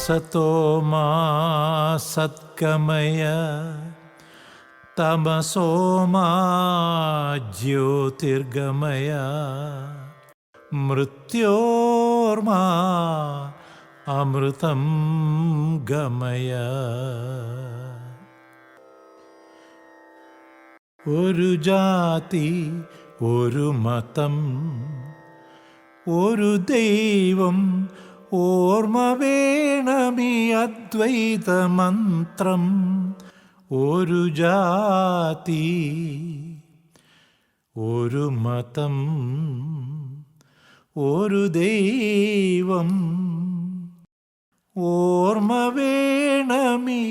असतो मा सत्कमय तमसो मा ज्योतिर्गमय मृत्योर्मा अमृतं गमय. ഒരു ജാതി ഒരു മതം ഒരു ദൈവം ഓർമ്മ വേണമീ അദ്വൈത മന്ത്രം. ഒരു ജാതി ഒരു മതം ഒരു ദൈവം ഓർമ്മ വേണമീ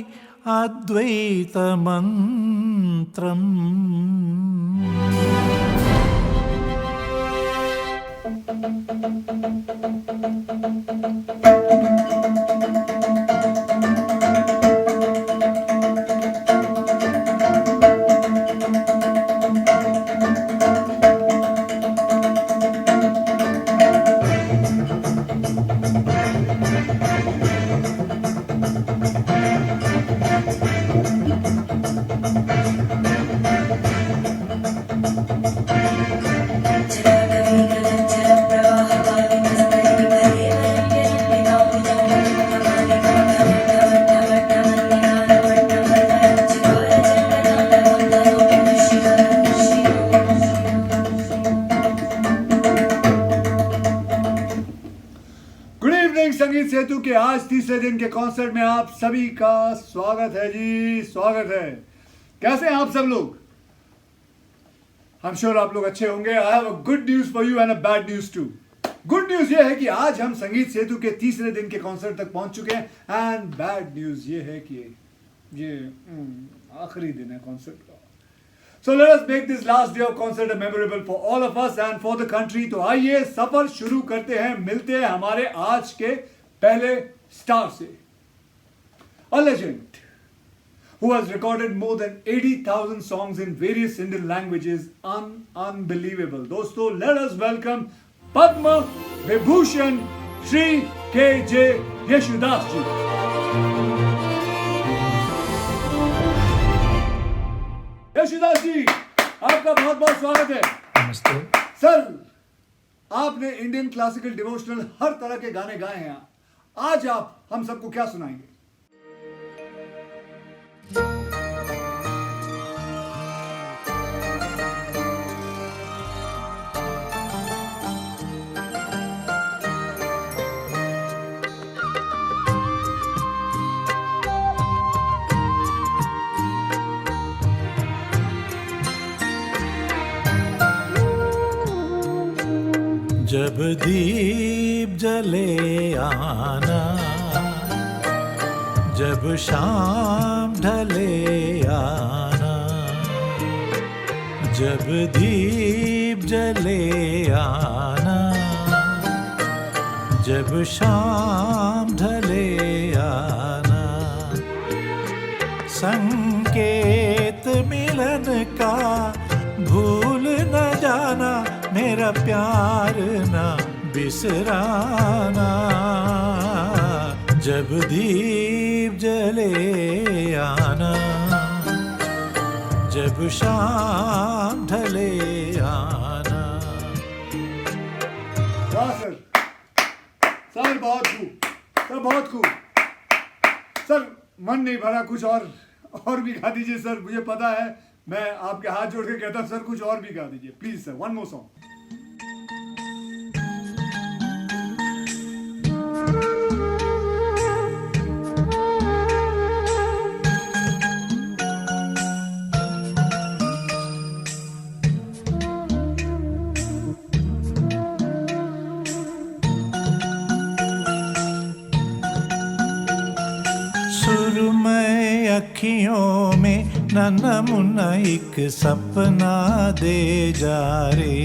അദ്വൈത മന്ത്രം. संगीत सेतु के आज तीसरे दिन के कॉन्सर्ट में आप सभी का स्वागत है जी, स्वागत है. कैसे हैं आप सब लोग? I'm sure आप लोग अच्छे होंगे. I have a good news for you and a bad news too. Good news ये है कि आज हम संगीत सेतु के तीसरे दिन के कॉन्सर्ट तक पहुंच चुके हैं. एंड बैड न्यूज ये है कि ये आखिरी दिन है कॉन्सर्ट का. So let us make this last day of concert memorable for all of us and for the country. तो आइए सफर शुरू करते हैं. मिलते हैं हमारे आज के पहले स्टार से. A legend who has recorded more than 80,000 songs in various Indian languages. Unbelievable. दोस्तों, let us welcome Padma Vibhushan Shri K.J. Yesudas ji. Yesudas जी, आपका बहुत बहुत स्वागत है. नमस्ते सर. आपने इंडियन क्लासिकल डिवोशनल हर तरह के गाने गाए हैं. आज आप हम सबको क्या सुनाएंगे? जब दीप जले आना, जब शाम ढले आना, जब दीप जले आना, जब शाम ढले आना, संकेत मिलन का भूल न जाना, मेरा प्यार ना बिसराना. जब दीप जले आना, जब शाम ढले आना. वाह सर. सर बहुत खूब. सर बहुत खूब. सर मन नहीं भरा, कुछ और भी गा दीजिए सर. मुझे पता है, मैं आपके हाथ जोड़ के कहता सर कुछ और भी गा दीजिए please sir. One more song. सुरमय अखियों में नन्हा मुन्ना एक सपना दे जा रे.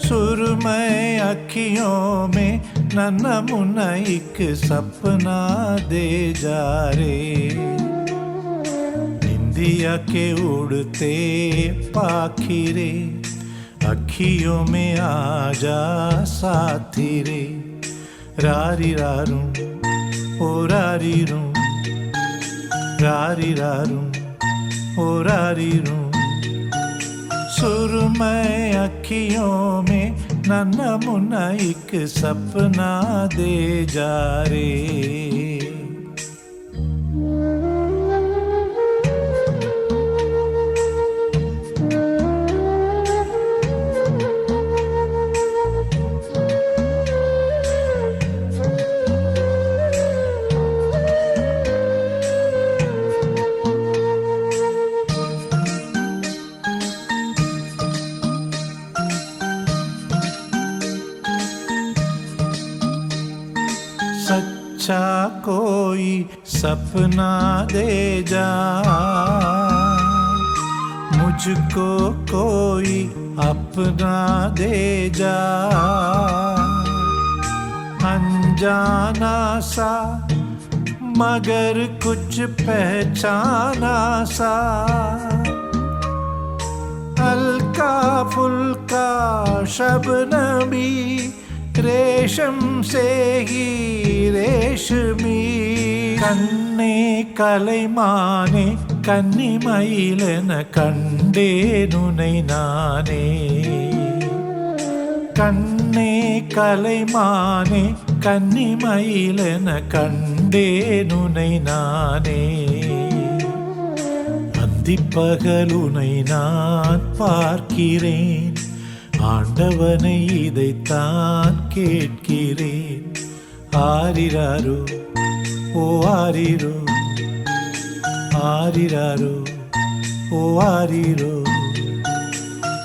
सुरमय अखियों में नन्हा मुन्ना एक सपना दे जा रे. निंदिया के उड़ते पाखी अखियों में आ जा साथी रे. रारी रारू ओ रारी रू रारी रारू ओ रारी रू सुरमय अखियों में नन्हा मुन्ना एक सपना दे जा रे सच्चा कोई सपना दे जा मुझको कोई अपना दे जा अनजाना सा मगर कुछ पहचाना सा हल्का फुल्का शबनमी रेशम से ही रेशमी कन्ने कलैमाने कन्निमैलन कंडेनु नैनाने कन्ने कलैमाने कन्निमैलन कंडेनु नैनाने அந்திப்பகலுனை நான் பார்க்கிறேன் ஆண்டவனை இதைத்தான் கேட்கிறேன் ஆரிராரோ ஓ ஆரிரோ ஆரிராரோ ஓ ஆரிரோ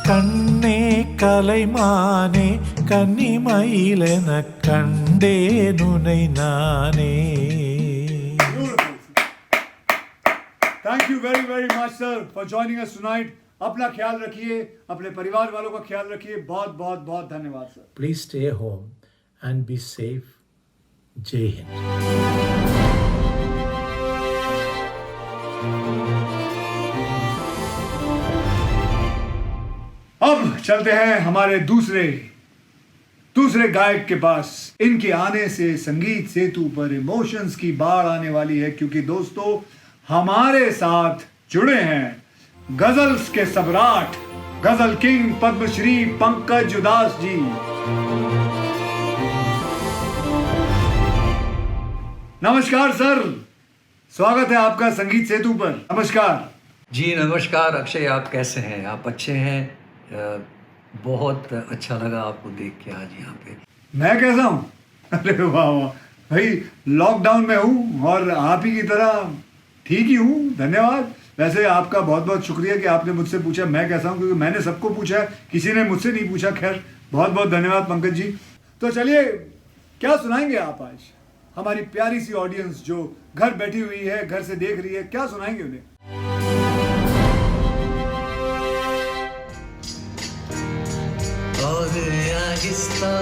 கண்ணே கலைமானே கன்னிமயிலென கண்டேனுனை நானே. Thank you very very much sir for joining us tonight. अपना ख्याल रखिए, अपने परिवार वालों का ख्याल रखिए. बहुत बहुत बहुत धन्यवाद sir. Please stay home and be safe. जय हिंद. अब चलते हैं हमारे दूसरे गायक के पास. इनके आने से संगीत सेतु पर इमोशंस की बाढ़ आने वाली है, क्योंकि दोस्तों हमारे साथ जुड़े हैं गजल्स के सम्राट, गजल किंग पद्मश्री पंकज उदास जी. नमस्कार सर, स्वागत है आपका संगीत सेतु पर. नमस्कार जी. नमस्कार अक्षय, आप कैसे हैं? आप अच्छे हैं? बहुत अच्छा लगा आपको देख के आज यहाँ पे. मैं कैसा हूँ? अरे वाह वाह भाई, लॉकडाउन में हूँ और आप ही की तरह ठीक ही हूँ. धन्यवाद. वैसे आपका बहुत बहुत शुक्रिया कि आपने मुझसे पूछा मैं कैसा हूँ, क्योंकि मैंने सबको पूछा है, किसी ने मुझसे नहीं पूछा. खैर बहुत बहुत धन्यवाद पंकज जी. तो चलिए, क्या सुनाएंगे आप आज हमारी प्यारी सी ऑडियंस जो घर बैठी हुई है, घर से देख रही है, क्या सुनाएंगे उन्हें? और आहिस्ता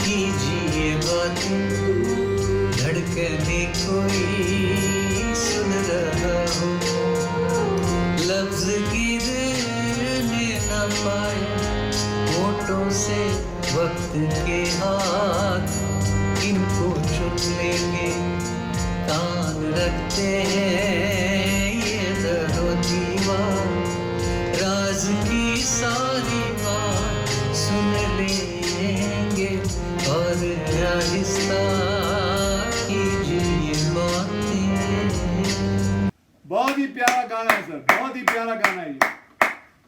कीजिए बातें, धड़कने कोई सुन रहा हो, लफ्ज गिरने न पाए होठों से वक्त के हाथ, इनको चुन लेंगे कान रखते हैं ये दरो दीवार, राज की सारी बात सुन लेंगे और आहिस्ता कीजिए बातें. बहुत ही प्यारा गाना है सर, बहुत ही प्यारा गाना है ये.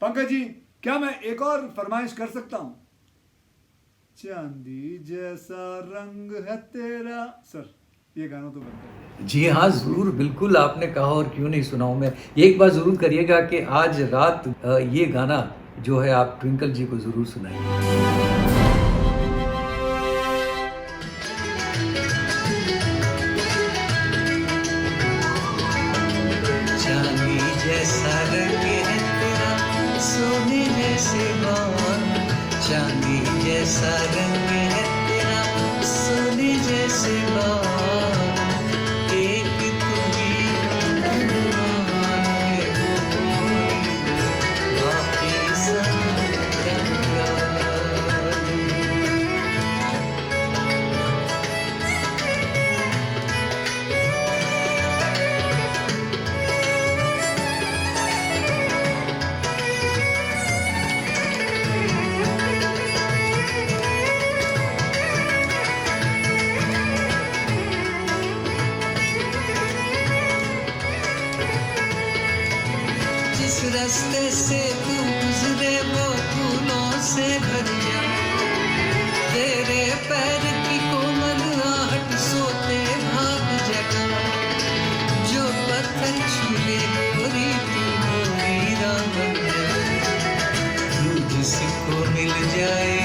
पंकज जी, क्या मैं एक और फरमाइश कर सकता हूँ? चांदी जैसा रंग है तेरा. सर ये गाना तो बनता है. जी हाँ, ज़रूर, बिल्कुल आपने कहा और क्यों नहीं सुनाऊँ मैं. एक बात ज़रूर करिएगा कि आज रात ये गाना जो है आप ट्विंकल जी को ज़रूर सुनाइए. चांदी जैसा रंग है तेरा, सोने जैसे बाल, चांदी जैसा रंग है तेरा, सोने जैसे बाल, एक तू ही भगवान है, बाकी सब जंजाल. रास्ते से तू गुजरे वो फूलों से भर जाए, तेरे पैर की कोमल आहट सोते भाग जगा, जो पत्थर छूले गोरी तू हीरा बन जाए, तू जिसको मिल जाए,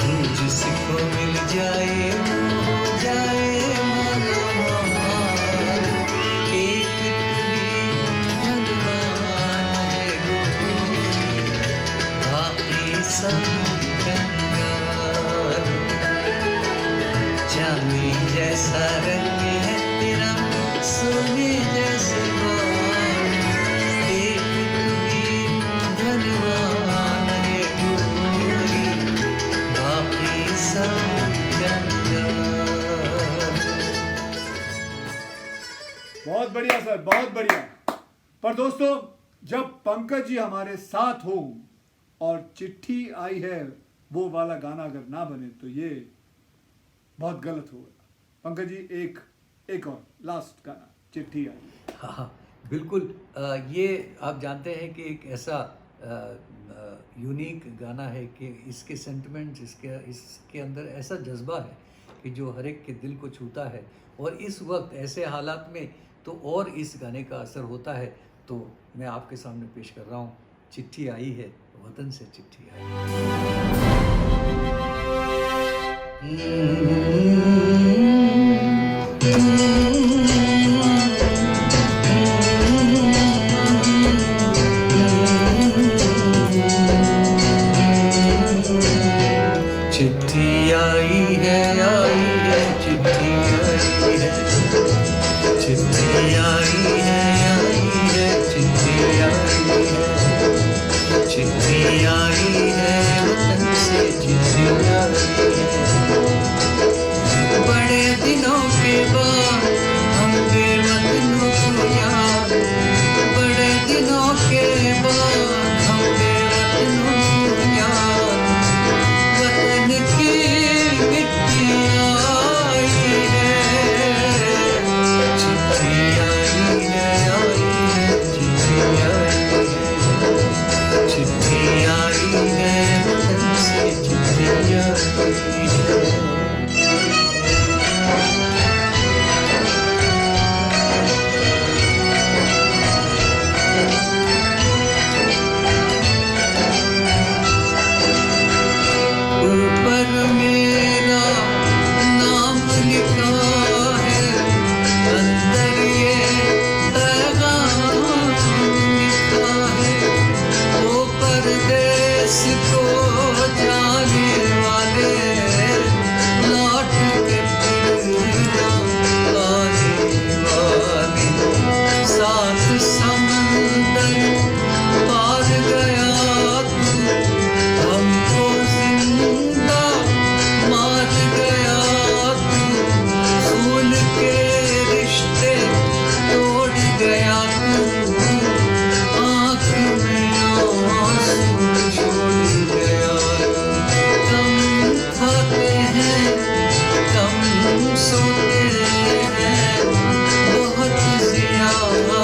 तू जिसको मिल जाए वो हो जाए मालामाल, एक धनवान है गोरी, बाकी सब कंगाल, चांदी जैसा रंग है तेरा, सोने जैसे बाल, एक धनवान है गोरी, बाकी सब कंगाल। बहुत बढ़िया सर, बहुत बढ़िया। पर दोस्तों, जब पंकज जी हमारे साथ हो और चिट्ठी आई है वो वाला गाना अगर ना बने तो ये बहुत गलत होगा। पंकज जी, एक और लास्ट गाना, चिट्ठी आई। हाँ बिल्कुल। ये आप जानते हैं कि एक ऐसा यूनिक गाना है कि इसके सेंटिमेंट्स, इसके अंदर ऐसा जज्बा है कि जो हर एक के दिल को छूता है, और इस वक्त ऐसे हालात में तो और इस गाने का असर होता है। तो मैं आपके सामने पेश कर रहा हूँ, चिट्ठी आई है, वतन से चिट्ठी आई। चिट्ठी आई है, चिट्ठी आई है, चिट्ठी आई है, चिट्ठी आई है, चिट्ठी आई है, वतन से चिट्ठी आई है, बड़े दिनों के बाद हम बेवतनों को याद, बड़े दिनों के बाद हम बेवतनों को याद, वतन की मिट्टी आई है, चिट्ठी आई है, चिट्ठी आई है, चिट्ठी आई है, वतन से चिट्ठी आई है। ऊपर मेरा नाम लिखा है, अंदर ये पैगाम लिखा है, वो परदेस को जाने वाले लौट के फिर ना आने वाले, सात समंदर पार गया तू, हमको जिंदा मार गया तू, फूल के रिश्ते तोड़ गया तू, आँख में आंसू छोड़ गया, कम खाते हैं, कम सोते हैं, बहुत ज्यादा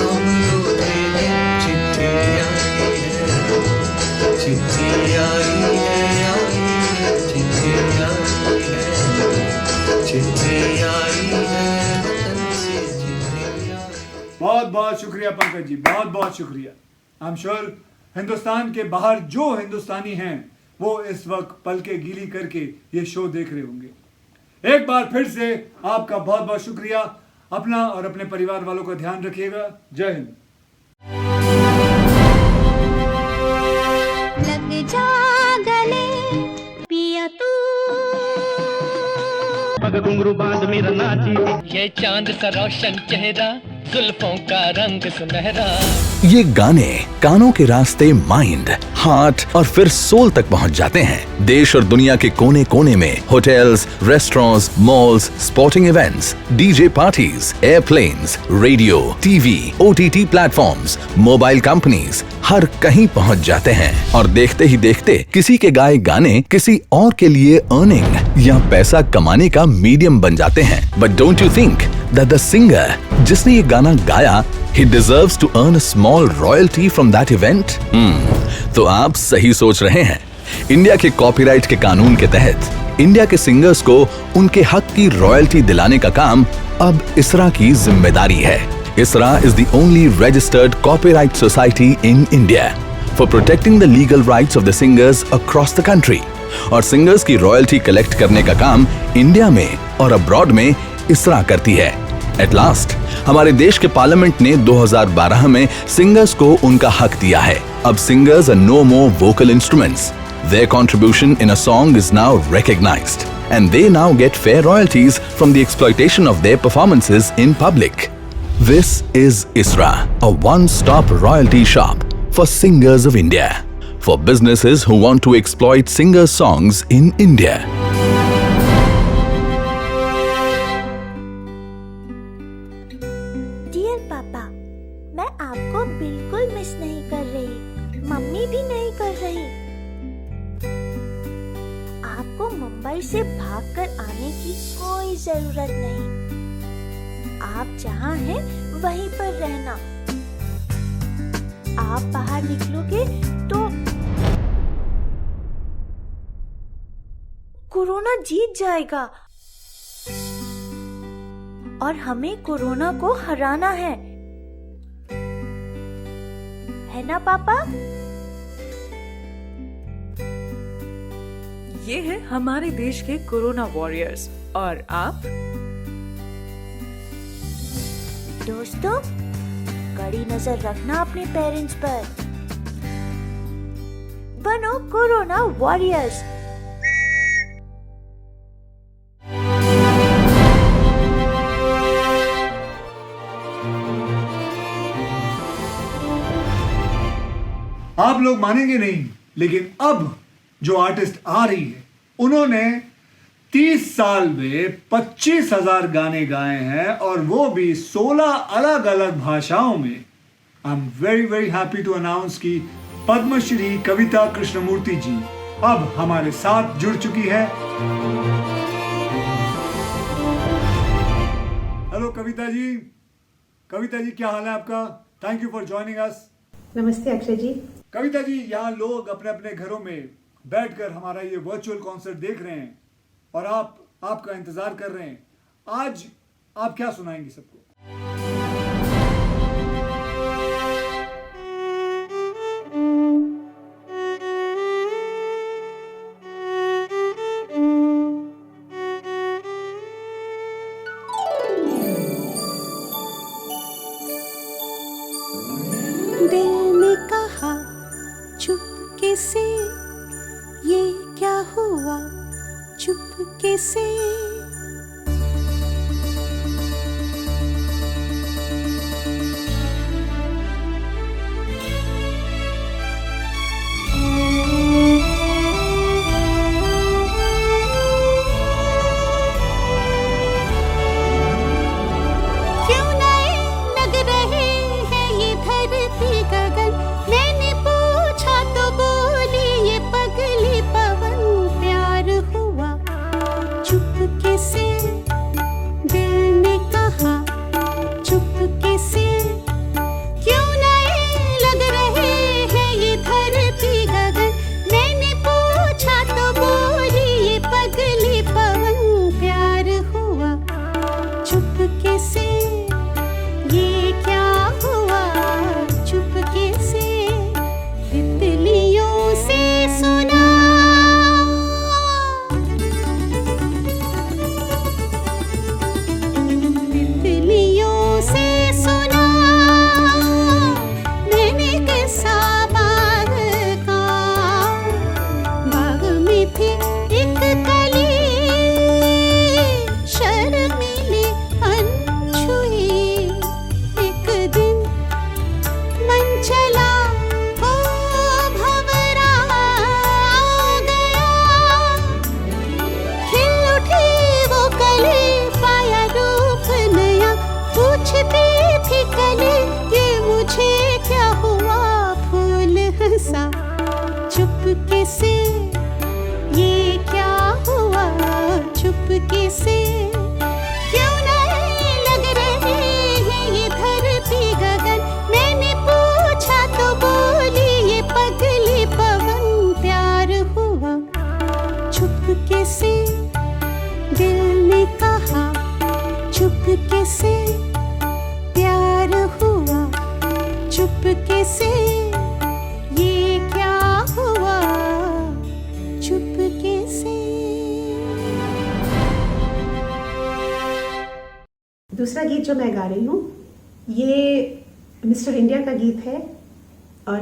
हम रोते हैं, चिट्ठी आई है, चिट्ठी आई है, चिट्ठी आई है, चिट्ठी आई है, वतन से चिट्ठी आई है। बहुत बहुत शुक्रिया पंकज जी, बहुत बहुत शुक्रिया। आई एम श्योर हिंदुस्तान के बाहर जो हिंदुस्तानी हैं वो इस वक्त पलके गीली करके ये शो देख रहे होंगे। एक बार फिर से आपका बहुत बहुत शुक्रिया। अपना और अपने परिवार वालों का ध्यान रखिएगा। जय हिंद। लग जा गले पिया तू, पग घुंघरू बांध मेरा नाची, ये चांद सा रोशन चेहरा, जुल्फों का रंग सुनहरा। ये गाने कानों के रास्ते माइंड, हार्ट और फिर सोल तक पहुंच जाते हैं। देश और दुनिया के कोने कोने में hotels, restaurants, malls, sporting events, DJ parties, airplanes, radio, TV, OTT platforms, mobile companies, हर कहीं पहुंच जाते हैं। और देखते ही देखते किसी के गाए गाने किसी और के लिए अर्निंग या पैसा कमाने का मीडियम बन जाते हैं। But don't you think that the singer जिसने ये गाना गाया he deserves to earn a small royalty from that event? तो आप सही सोच रहे हैं। इंडिया के कॉपीराइट के कानून के तहत इंडिया के सिंगर्स को उनके हक की रॉयल्टी दिलाने का काम अब इसरा की जिम्मेदारी है। इसरा is the only registered copyright society in India for protecting the legal rights of the singers across the country. और सिंगर्स की रॉयल्टी कलेक्ट करने का काम इंडिया में और अब्रॉड में इसरा करती है। एट लास्ट हमारे देश के पार्लियामेंट ने 2012 में सिंगर्स को उनका हक दिया है। अब singers are no more vocal instruments. Their contribution in a song is now recognized, and they now get fair royalties from the exploitation of their performances in public. This is ISRA, a one-stop royalty shop for singers of India, for businesses who want to exploit singers' songs in India. Dear papa, मैं आपको बिल्कुल miss नहीं कर रही, mummy भी नहीं कर रही। आपको मुंबई से भागकर आने की कोई जरूरत नहीं। आप जहाँ हैं वहीं पर रहना। आप बाहर निकलोगे तो कोरोना जीत जाएगा और हमें कोरोना को हराना है ना पापा? ये है हमारे देश के कोरोना वॉरियर्स और आप। दोस्तों, कड़ी नजर रखना अपने पेरेंट्स पर। बनो कोरोना वॉरियर्स। आप लोग मानेंगे नहीं, लेकिन अब जो आर्टिस्ट आ रही है उन्होंने 30 साल में 25,000 गाने गाए हैं और वो भी 16 अलग अलग भाषाओं में। I am very very happy to announce कि पद्मश्री कविता कृष्णमूर्ति जी अब हमारे साथ जुड़ चुकी है। हेलो कविता जी। कविता जी, क्या हाल है आपका? थैंक यू फॉर ज्वाइनिंग अस। नमस्ते अक्षय जी। कविता जी, यहाँ लोग अपने अपने घरों में बैठकर हमारा ये वर्चुअल कॉन्सर्ट देख रहे हैं और आपका इंतजार कर रहे हैं। आज आप क्या सुनाएंगी सबको? दिल ने कहा चुपके से, ये क्या हुआ चुपके से। चुपके से, ये क्या हुआ चुपके से, क्यों नहीं लग चुपके से दिल ने कहा, चुपके से प्यार हुआ, चुपके से ये क्या हुआ, चुपके से। दूसरा गीत जो मैं गा रही हूँ ये मिस्टर इंडिया का गीत है और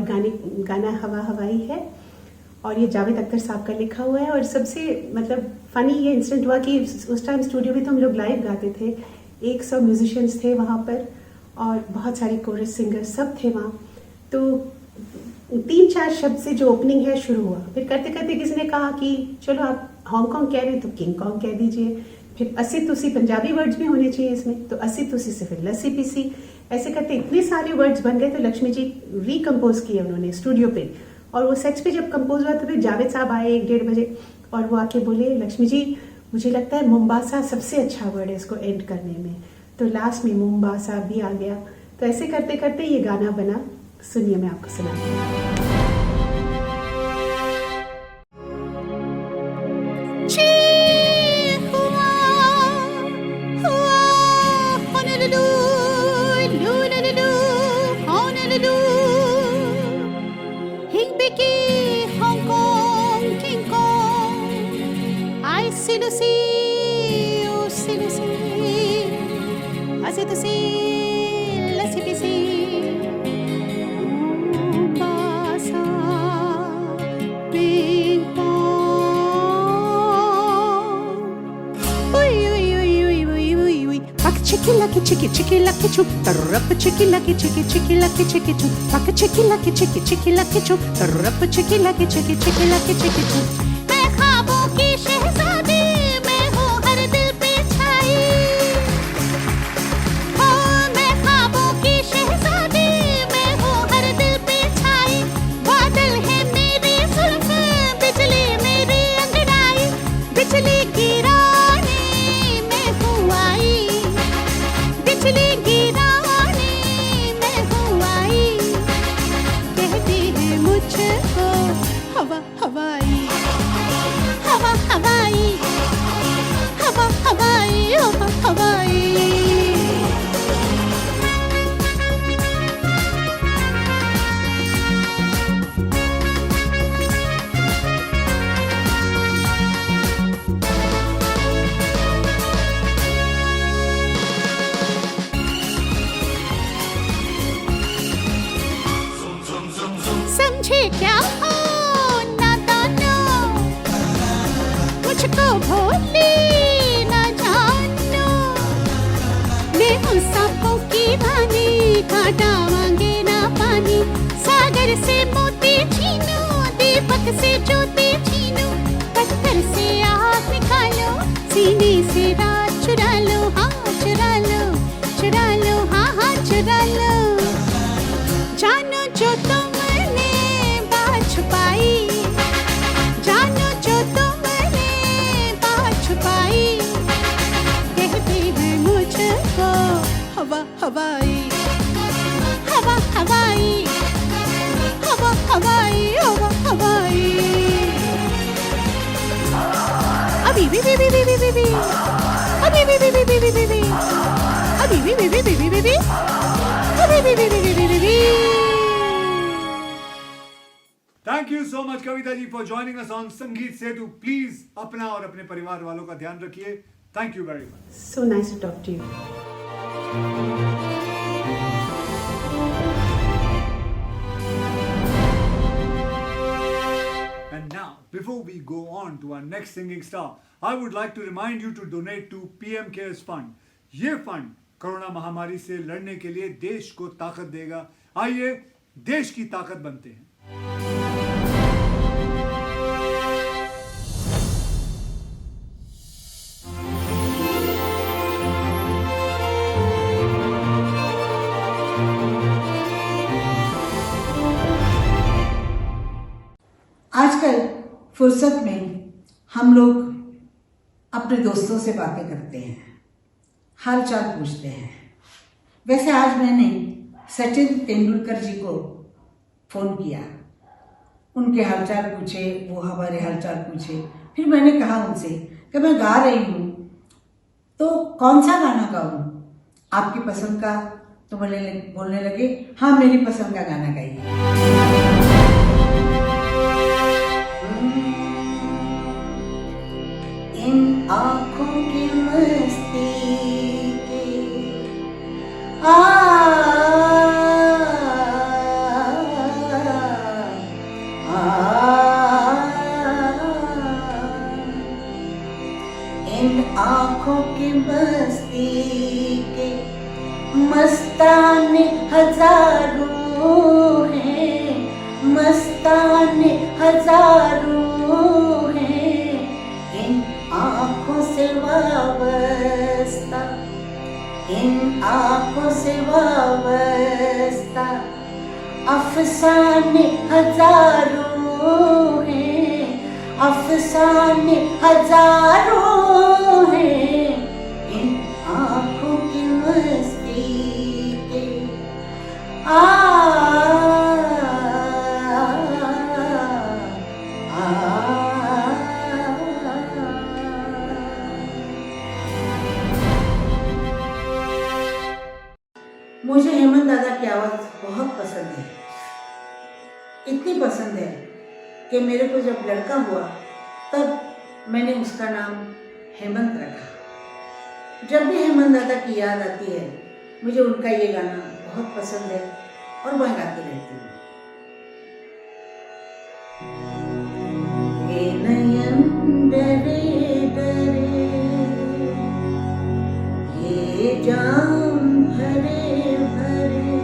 गाना हवा हवाई है और ये जावेद अख्तर साहब का लिखा हुआ है। और सबसे मतलब फ़नी ये इंसिडेंट हुआ कि उस टाइम स्टूडियो में तो हम लोग लाइव गाते थे, 100 म्यूजिशियंस थे वहाँ पर और बहुत सारे कोरस सिंगर सब थे वहाँ। तो 3-4 शब्द से जो ओपनिंग है शुरू हुआ, फिर करते करते किसी ने कहा कि चलो आप हांगकॉन्ग कह रहे हैं तो किंग कॉन्ग कह दीजिए, फिर अस्सी तुसी पंजाबी वर्ड्स भी होने चाहिए इसमें, तो अस्सी तुसी से फिर लस्सी पीसी, ऐसे करते इतने सारे वर्ड्स बन गए। तो लक्ष्मी जी रिकम्पोज किए उन्होंने स्टूडियो पे और वो सेट्स पे जब कंपोज हुआ तो फिर जावेद साहब आए 1-1:30 बजे और वो आके बोले लक्ष्मी जी मुझे लगता है मुम्बासा सबसे अच्छा वर्ड है इसको एंड करने में, तो लास्ट में मुम्बासा भी आ गया। तो ऐसे करते करते ये गाना बना। सुनिए मैं आपको सुनाती हूँ। Chicky chicky lucky choo, rup chicky lucky chicky chicky lucky chicky choo, buck chicky lucky chicky lucky choo, rup chicky lucky chicky lucky chicky choo. मैं ख्वाबों की शहज़ादी मैं हूँ हर दिल पे छाई, ओ मैं ख्वाबों की शहज़ादी मैं हूँ हर दिल पे छाई, बादल है मेरी जुल्फ़ बिजली मेरी अंगड़ाई, बिजली गिराने मैं हूँ आई, बिजली गिराने मैं हूँ आई, कहती है मुझको हवा हवाई, हवा हवाई, हवा हवाई, हवा हवाई। समझे क्या हो नादानो, मुझको भोली ना जानो, मैं हूँ सांपों की भानी कांटा मांगे ना पानी, सागर से मोती छीनो दीपक से ज्योति छीनो, पत्थर से आग निकालो सीने से रात चुरा लो, हाँ चुरा लो, चुरा लो, हाँ हाँ चुरा लो, जानो जो तुमने बात छुपाई, जानो जो तुमने बात छुपाई, कहती है मुझको हवा हवाई, हवा हवाई, हवा हवाई, हवा हवाई। अभी भी अभी भी अभी भी अभी भी अभी भी अभी भी अभी भी अभी भी अभी भी अभी भी अभी भी। Thank you so much Kavita ji for joining us on Sangeet Setu. Please अपना और अपने परिवार वालों का ध्यान रखिए। Thank you very much. So nice to talk to you. And now, before we go on to our next singing star, I would like to remind you to donate to PM Cares Fund. ये fund corona महामारी से लड़ने के लिए देश को ताकत देगा। आइए देश की ताकत बनते हैं। आजकल फुर्सत में हम लोग अपने दोस्तों से बातें करते हैं, हाल चाल पूछते हैं। वैसे आज मैंने सचिन तेंदुलकर जी को फ़ोन किया, उनके हालचाल पूछे, वो हमारे हालचाल पूछे, फिर मैंने कहा उनसे कि मैं गा रही हूँ तो कौन सा गाना गाऊं आपकी पसंद का। तो बोलने लगे हाँ मेरी पसंद का गाना गाइए। इन आँखों की मस्ती के इन आँखों की मस्ती के मस्ताने हजारों हैं, मस्ताने हजारों हैं। इन आँखों से वाबस्ता, इन आँखों से वाबस्ता अफसाने हजारों हैं, अफसाने हजारों हैं। इन आँखों की मस्ती के मुझे हेमंत दादा की आवाज़ बहुत पसंद है, इतनी पसंद है कि मेरे को जब लड़का हुआ तब मैंने उसका नाम हेमंत रखा। जब भी हेमंत दादा की याद आती है मुझे उनका ये गाना बहुत पसंद है और मैं गाती रहती हूँ। ये नयन डरे डरे, ये जाम भरे भरे,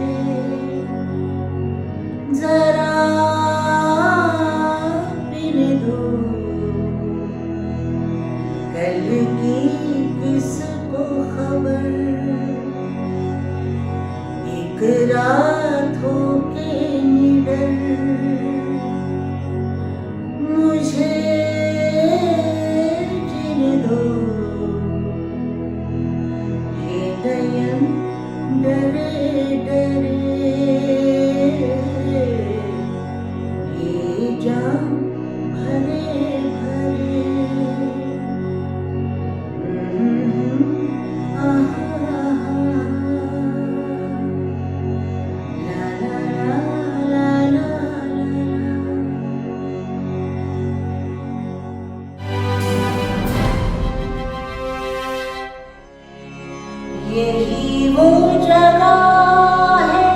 जरा पीने दो कल की किसको खबर। एक रात हो के निडर मुझे जीने दो। हे नयन डरे डरे, ये जाम भरे भरे। यही वो जगह है,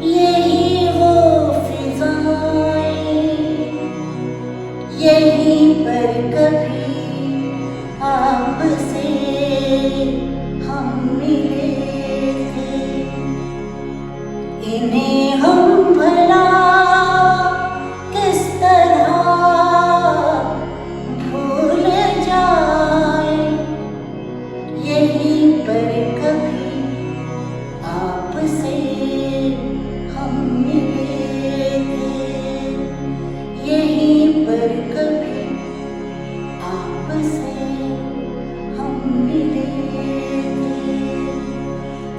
यही वो फिजाएं, यहीं पर कभी आपसे हम मिले थे। इन्हें हम भला किस तरह भूल जाए, यहीं पर कभी आपसे हम मिले थे। यहीं पर कभी आपसे हम मिले थे।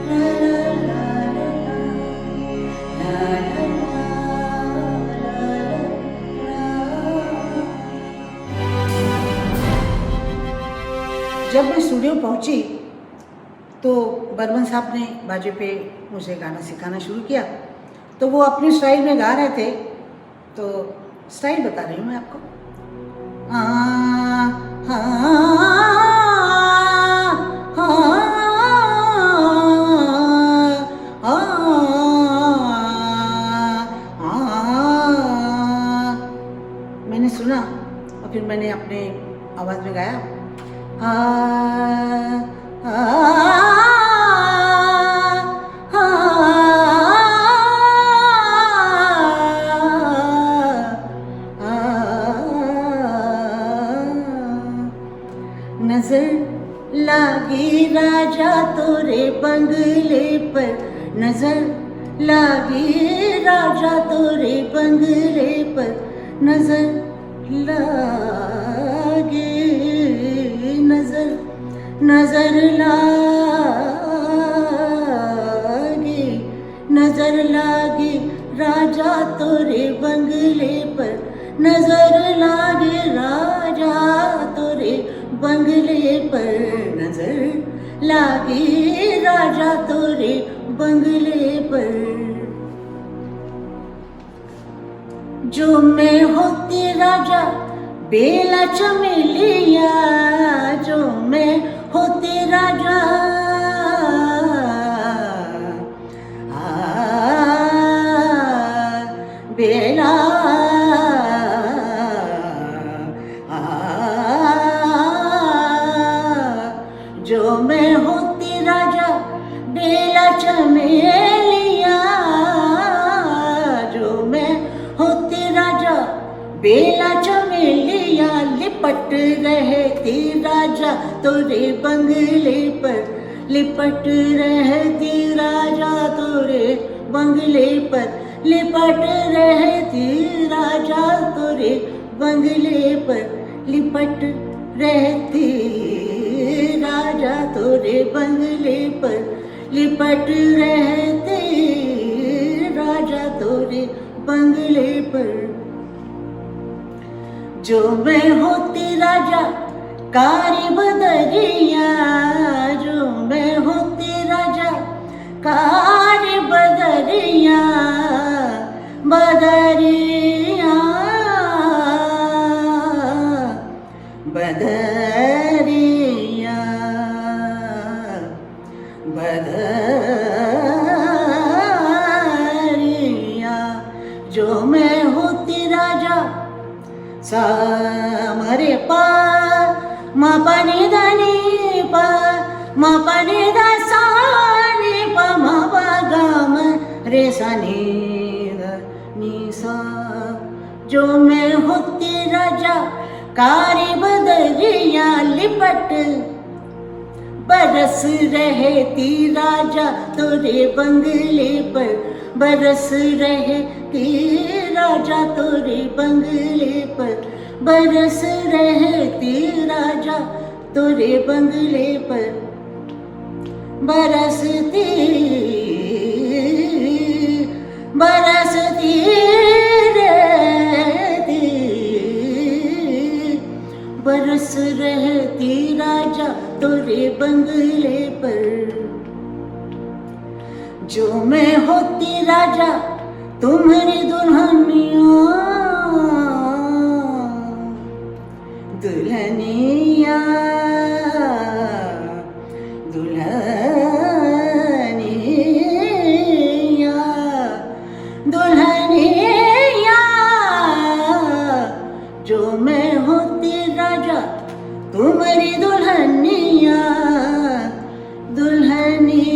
ला ला ला ला ला ला ला। जब मैं स्टूडियो पहुंची तो बर्मन साहब ने बाजे पे मुझे गाना सिखाना शुरू किया। तो वो अपनी स्टाइल में गा रहे थे, तो स्टाइल बता रही हूँ मैं आपको। मैंने सुना और फिर मैंने अपने आवाज़ में गाया। नजर लागी राजा तोरे बंगले पर, नजर लागी राजा तोरे बंगले पर, नजर लागी, नजर नजर लागी, नजर लागी राजा तोरे बंगले पर, नजर लागी राजा तोरे बंगले पर नजर लागी राजा तोरे बंगले पर। जो मैं होती राजा बेला चमेलिया, जो मैं होती राजा बेला जो मैं होती राजा बेला चमेलिया, जो मैं होती राजा बेला चमेलिया, लिपट रहती राजा तोरे बंगले पर, लिपट रहती राजा तोरे बंगले पर, लिपट रहती राजा तोरे बंगले पर, लिपट रहती राजा तोरे बंगले पर, लिपट रहती राजा तोरे बंगले पर। जो मैं होती राजा कारी बदरिया, जो मैं होती राजा कारी बदरिया, बदरिया बदरिया बदरिया, जो मैं होती राजा सा मरे पा मा पा नि दा नि पा मा पा नि दा सा नि पा मा पा गा म रे सा नि दा नि सा। जो मैं होती राजा कारी बदरिया, लिपट बरस रहती राजा तोरे बंगले पर, बरस रहती राजा तोरे बंगले पर, बरस रहती राजा तोरे बंगले पर, बरसती बरसती रहती, बरस रहती राजा तोरे बंगले पर। जो मैं होती राजा तुम्हारी दुल्हनिया, दुल्हनिया दुल्हनिया दुल्हनिया, जो मैं होती राजा तुम्हारी दुल्हनिया, दुल्हनिया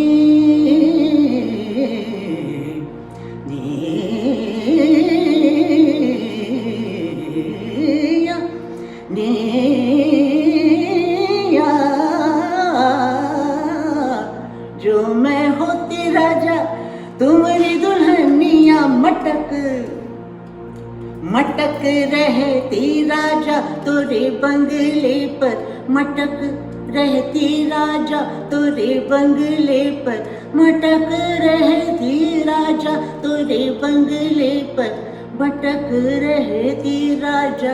निया, जो मैं होती राजा तुम्हारी दुल्हनिया, मटक मटक रहती राजा तोरे बंगले पर, मटक रहती राजा तोरे बंगले पर, मटक रहती राजा तोरे बंगले पर, मटक रहती राजा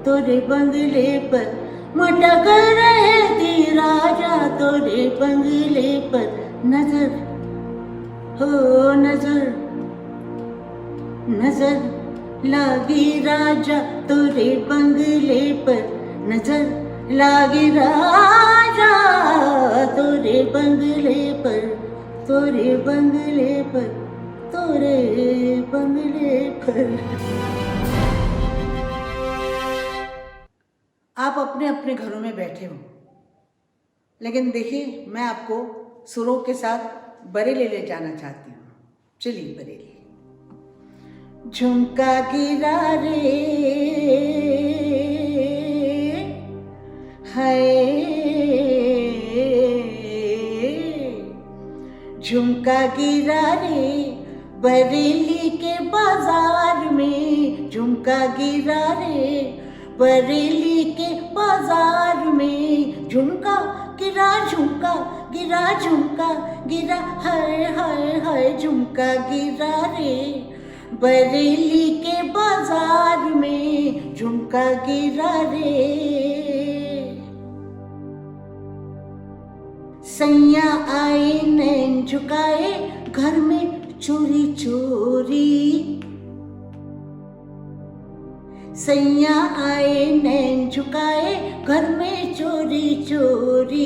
तोरे बंगले पर, मटक रहती राजा तोरे बंगले पर। नजर हो नजर नजर लागी राजा तोरे बंगले पर, नजर लागी राजा तोरे बंगले पर, तोरे बंगले पर, तोरे बंगले पर। आप अपने अपने घरों में बैठे हो, लेकिन देखिए मैं आपको सुरों के साथ बरेली ले जाना चाहती हूँ। चलिए बरेली। झुमका गिरा रे हाय, झुमका गिरा रे बरेली के बाजार में, झुमका गिरा रे बरेली के बाजार में, झुमका गिरा झुमका गिरा झुमका गिरा, हाय हाय हाय झुमका गिरा रे बरेली के बाजार में झुमका गिरा रे। सैया आए नैन झुकाए घर में चोरी चोरी। सैया आए नैन झुकाए घर में चोरी चोरी।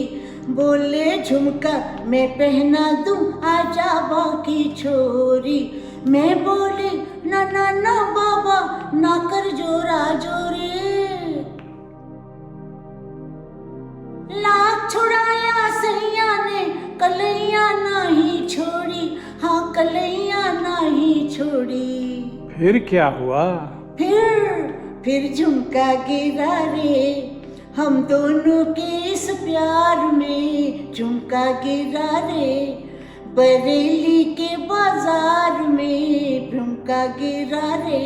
बोले झुमका मैं पहना दूं आजा बाकी छोरी। मैं बोले ना ना ना बाबा ना कर जोरा जोरी। लाख छुड़ाया सैया ने कलैया नहीं छोड़ी। हाँ कलैया नहीं छोड़ी। फिर क्या हुआ? फिर झुमका गिरा रे। हम दोनों के इस प्यार में झुमका गिरा रे। बरेली के बाजार में झुमका गिरा रे।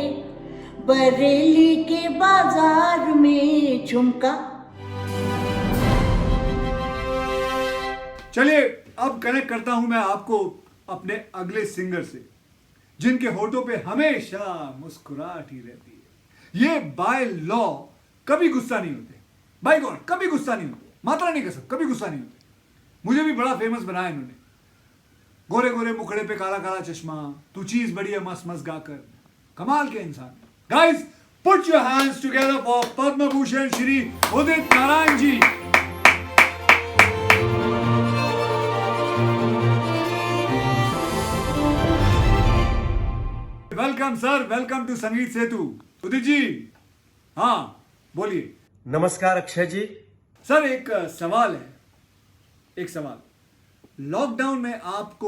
बरेली के बाजार में झुमका। चलिए अब कनेक्ट करता हूं मैं आपको अपने अगले सिंगर से, जिनके होठों पे हमेशा मुस्कुराहट ही रहती है। ये बाय लॉ कभी गुस्सा नहीं होते, बाय गॉड कभी गुस्सा नहीं होते, मात्रा नहीं कसम कभी गुस्सा नहीं होते। मुझे भी बड़ा फेमस बनाया इन्होंने। गोरे गोरे मुखड़े पे काला काला चश्मा, तू चीज बड़ी है मस्त मस्त गाकर, कमाल के इंसान। Guys put your hands together for Padma Bhushan Shri Udit Narayan ji. Welcome sir, welcome to Sangeet Setu. Udit ji, हाँ बोलिए। नमस्कार अक्षय जी। सर एक सवाल है, एक सवाल। लॉकडाउन में आप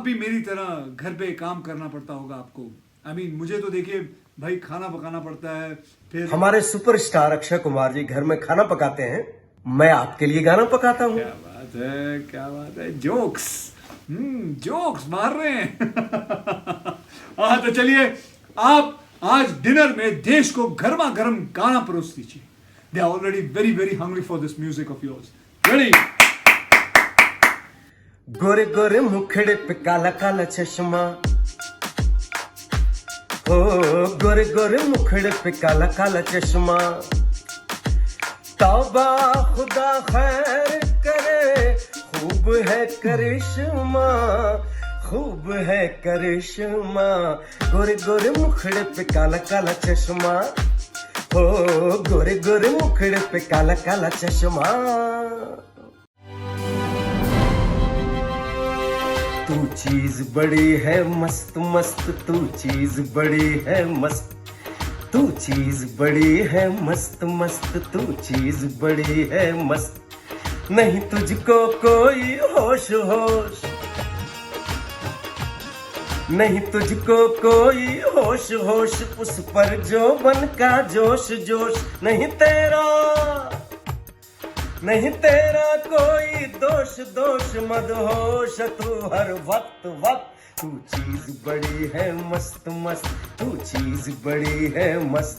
भी मेरी तरह घर पे काम करना पड़ता होगा आपको। I mean, मुझे तो देखिए भाई खाना पकाना पड़ता है। फिर हमारे सुपरस्टार अक्षय कुमार जी घर में खाना पकाते हैं, मैं आपके लिए गाना पकाता हूँ। क्या बात है, क्या बात है। जोक्स मार रहे हैं। हाँ तो चलिए आप आज डिनर में देश को गर्मा गर्म गाना परोस दीजिए। They are already very very hungry for this music of yours. Ready? गोरे गोरे मुखड़े पे काला काला चश्मा, ओ गोरे गोरे मुखड़े पे काला काला चश्मा। तौबा खुदा खैर करे, खूब है करिश्मा, खूब है करिश्मा। गोरे गोरे मुखड़े पे काला काला चश्मा, ओ गोरे गोरे मुखड़े पे काला काला चश्मा। तू चीज बड़ी है मस्त मस्त, तू चीज बड़ी है मस्त, तू चीज बड़ी है मस्त मस्त, तू चीज बड़ी है मस्त। नहीं तुझको कोई होश होश, नहीं तुझको कोई होश होश, उस पर जो बन का जोश जोश। नहीं तेरा कोई दोष दोष मदहोश, तू हर वक्त वक्त। तू चीज बड़ी है मस्त मस्त, तू चीज बड़ी है मस्त,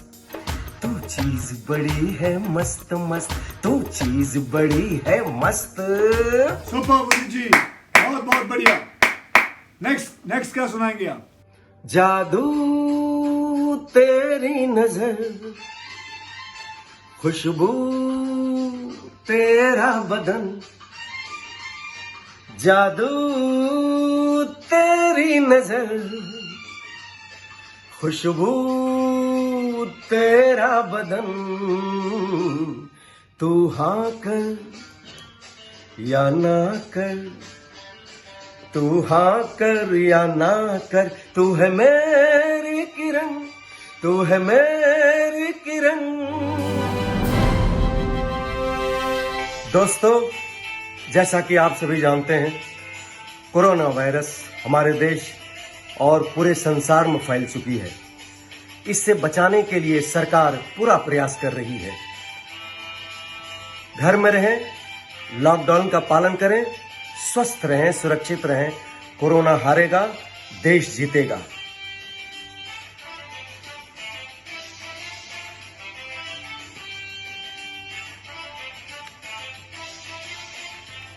तू चीज बड़ी है मस्त मस्त, तू चीज बड़ी है मस्त। सुपर जी, बहुत बहुत बढ़िया। नेक्स्ट क्या सुनाएंगे आप? जादू तेरी नजर, खुशबू तेरा बदन, जादू तेरी नजर, खुशबू तेरा बदन। तू हाँ कर या ना कर, तू हाँ कर या ना कर, तू है मेरी किरण, तू है मेरी किरण। दोस्तों, जैसा कि आप सभी जानते हैं, कोरोना वायरस हमारे देश और पूरे संसार में फैल चुकी है। इससे बचाने के लिए सरकार पूरा प्रयास कर रही है। घर में रहें, लॉकडाउन का पालन करें, स्वस्थ रहें, सुरक्षित रहें। कोरोना हारेगा, देश जीतेगा।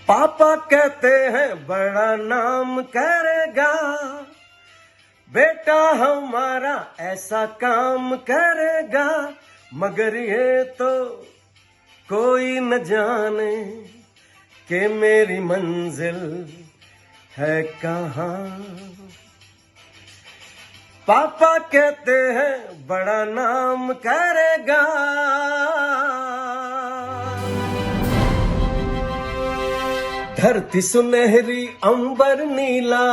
पापा कहते हैं बड़ा नाम करेगा, बेटा हमारा ऐसा काम करेगा, मगर ये तो कोई न जाने कि मेरी मंजिल है कहाँ। पापा कहते हैं बड़ा नाम करेगा, धरती सुनहरी अंबर नीला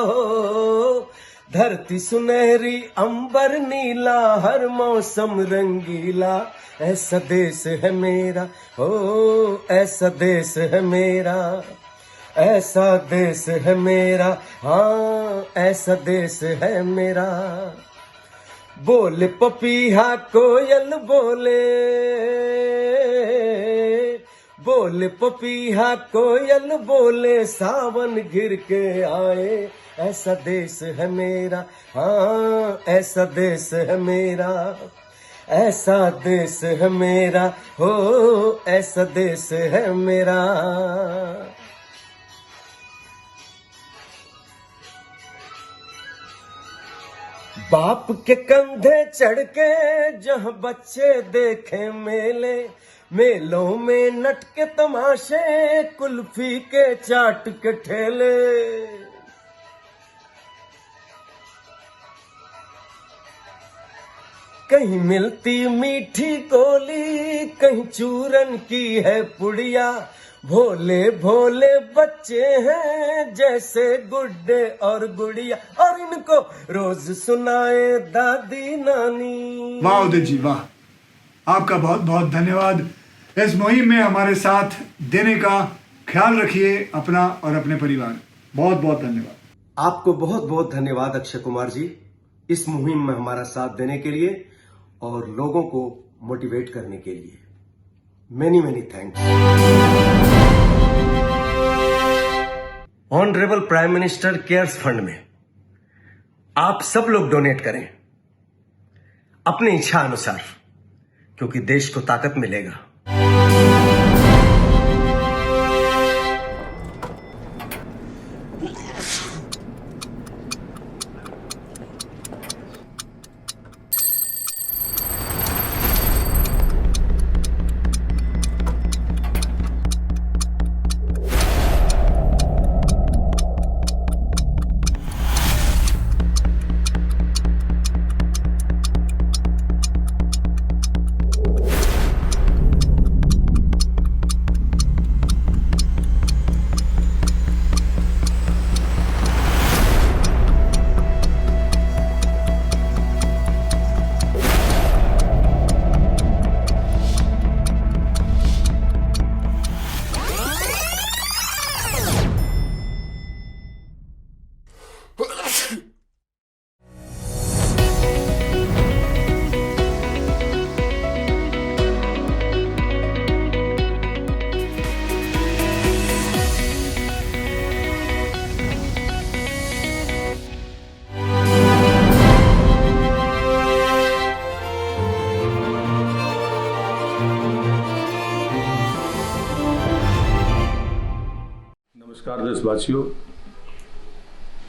हो, धरती सुनहरी अंबर नीला, हर मौसम रंगीला, ऐसा देश है मेरा हो, ऐसा देश है मेरा, ऐसा देश है मेरा, हाँ ऐसा देश है मेरा। बोले पपीहा कोयल बोले, बोले पपीहा कोयल बोले, सावन घिर के आए, ऐसा देश है मेरा, हाँ ऐसा देश है मेरा, ऐसा देश है मेरा हो, ऐसा देश है मेरा। बाप के कंधे चढ़ के जहाँ बच्चे देखे मेले, मेलों में नट के तमाशे, कुल्फी के चाट के ठेले। कहीं मिलती मीठी गोली, कहीं चूरन की है पुड़िया, भोले भोले बच्चे हैं जैसे गुड्डे और गुड़िया, और इनको रोज सुनाए दादी नानी। वाह उदित जी वाह, आपका बहुत बहुत धन्यवाद। इस मुहिम में हमारे साथ देने का ख्याल रखिए अपना और अपने परिवार। बहुत बहुत धन्यवाद। आपको बहुत बहुत धन्यवाद अक्षय कुमार जी, इस मुहिम में हमारा साथ देने के लिए और लोगों को मोटिवेट करने के लिए। Many many thanks. Honourable prime minister cares fund में आप सब लोग डोनेट करें अपनी इच्छा अनुसार, क्योंकि देश को ताकत मिलेगा। नमस्कार देशवासियों,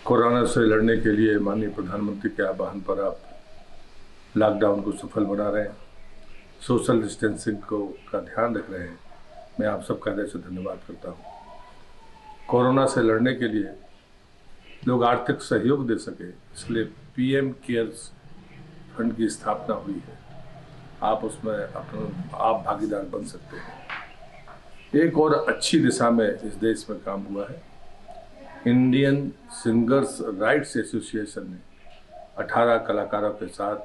कोरोना से लड़ने के लिए माननीय प्रधानमंत्री के आह्वान पर आप लॉकडाउन को सफल बना रहे हैं, सोशल डिस्टेंसिंग का ध्यान रख रहे हैं। मैं आप सबका हृदय से धन्यवाद करता हूं। कोरोना से लड़ने के लिए लोग आर्थिक सहयोग दे सके, इसलिए पीएम केयर्स फंड की स्थापना हुई है। आप उसमें आप भागीदार बन सकते हैं। एक और अच्छी दिशा में इस देश में काम हुआ है। इंडियन सिंगर्स राइट्स एसोसिएशन ने 18 कलाकारों के साथ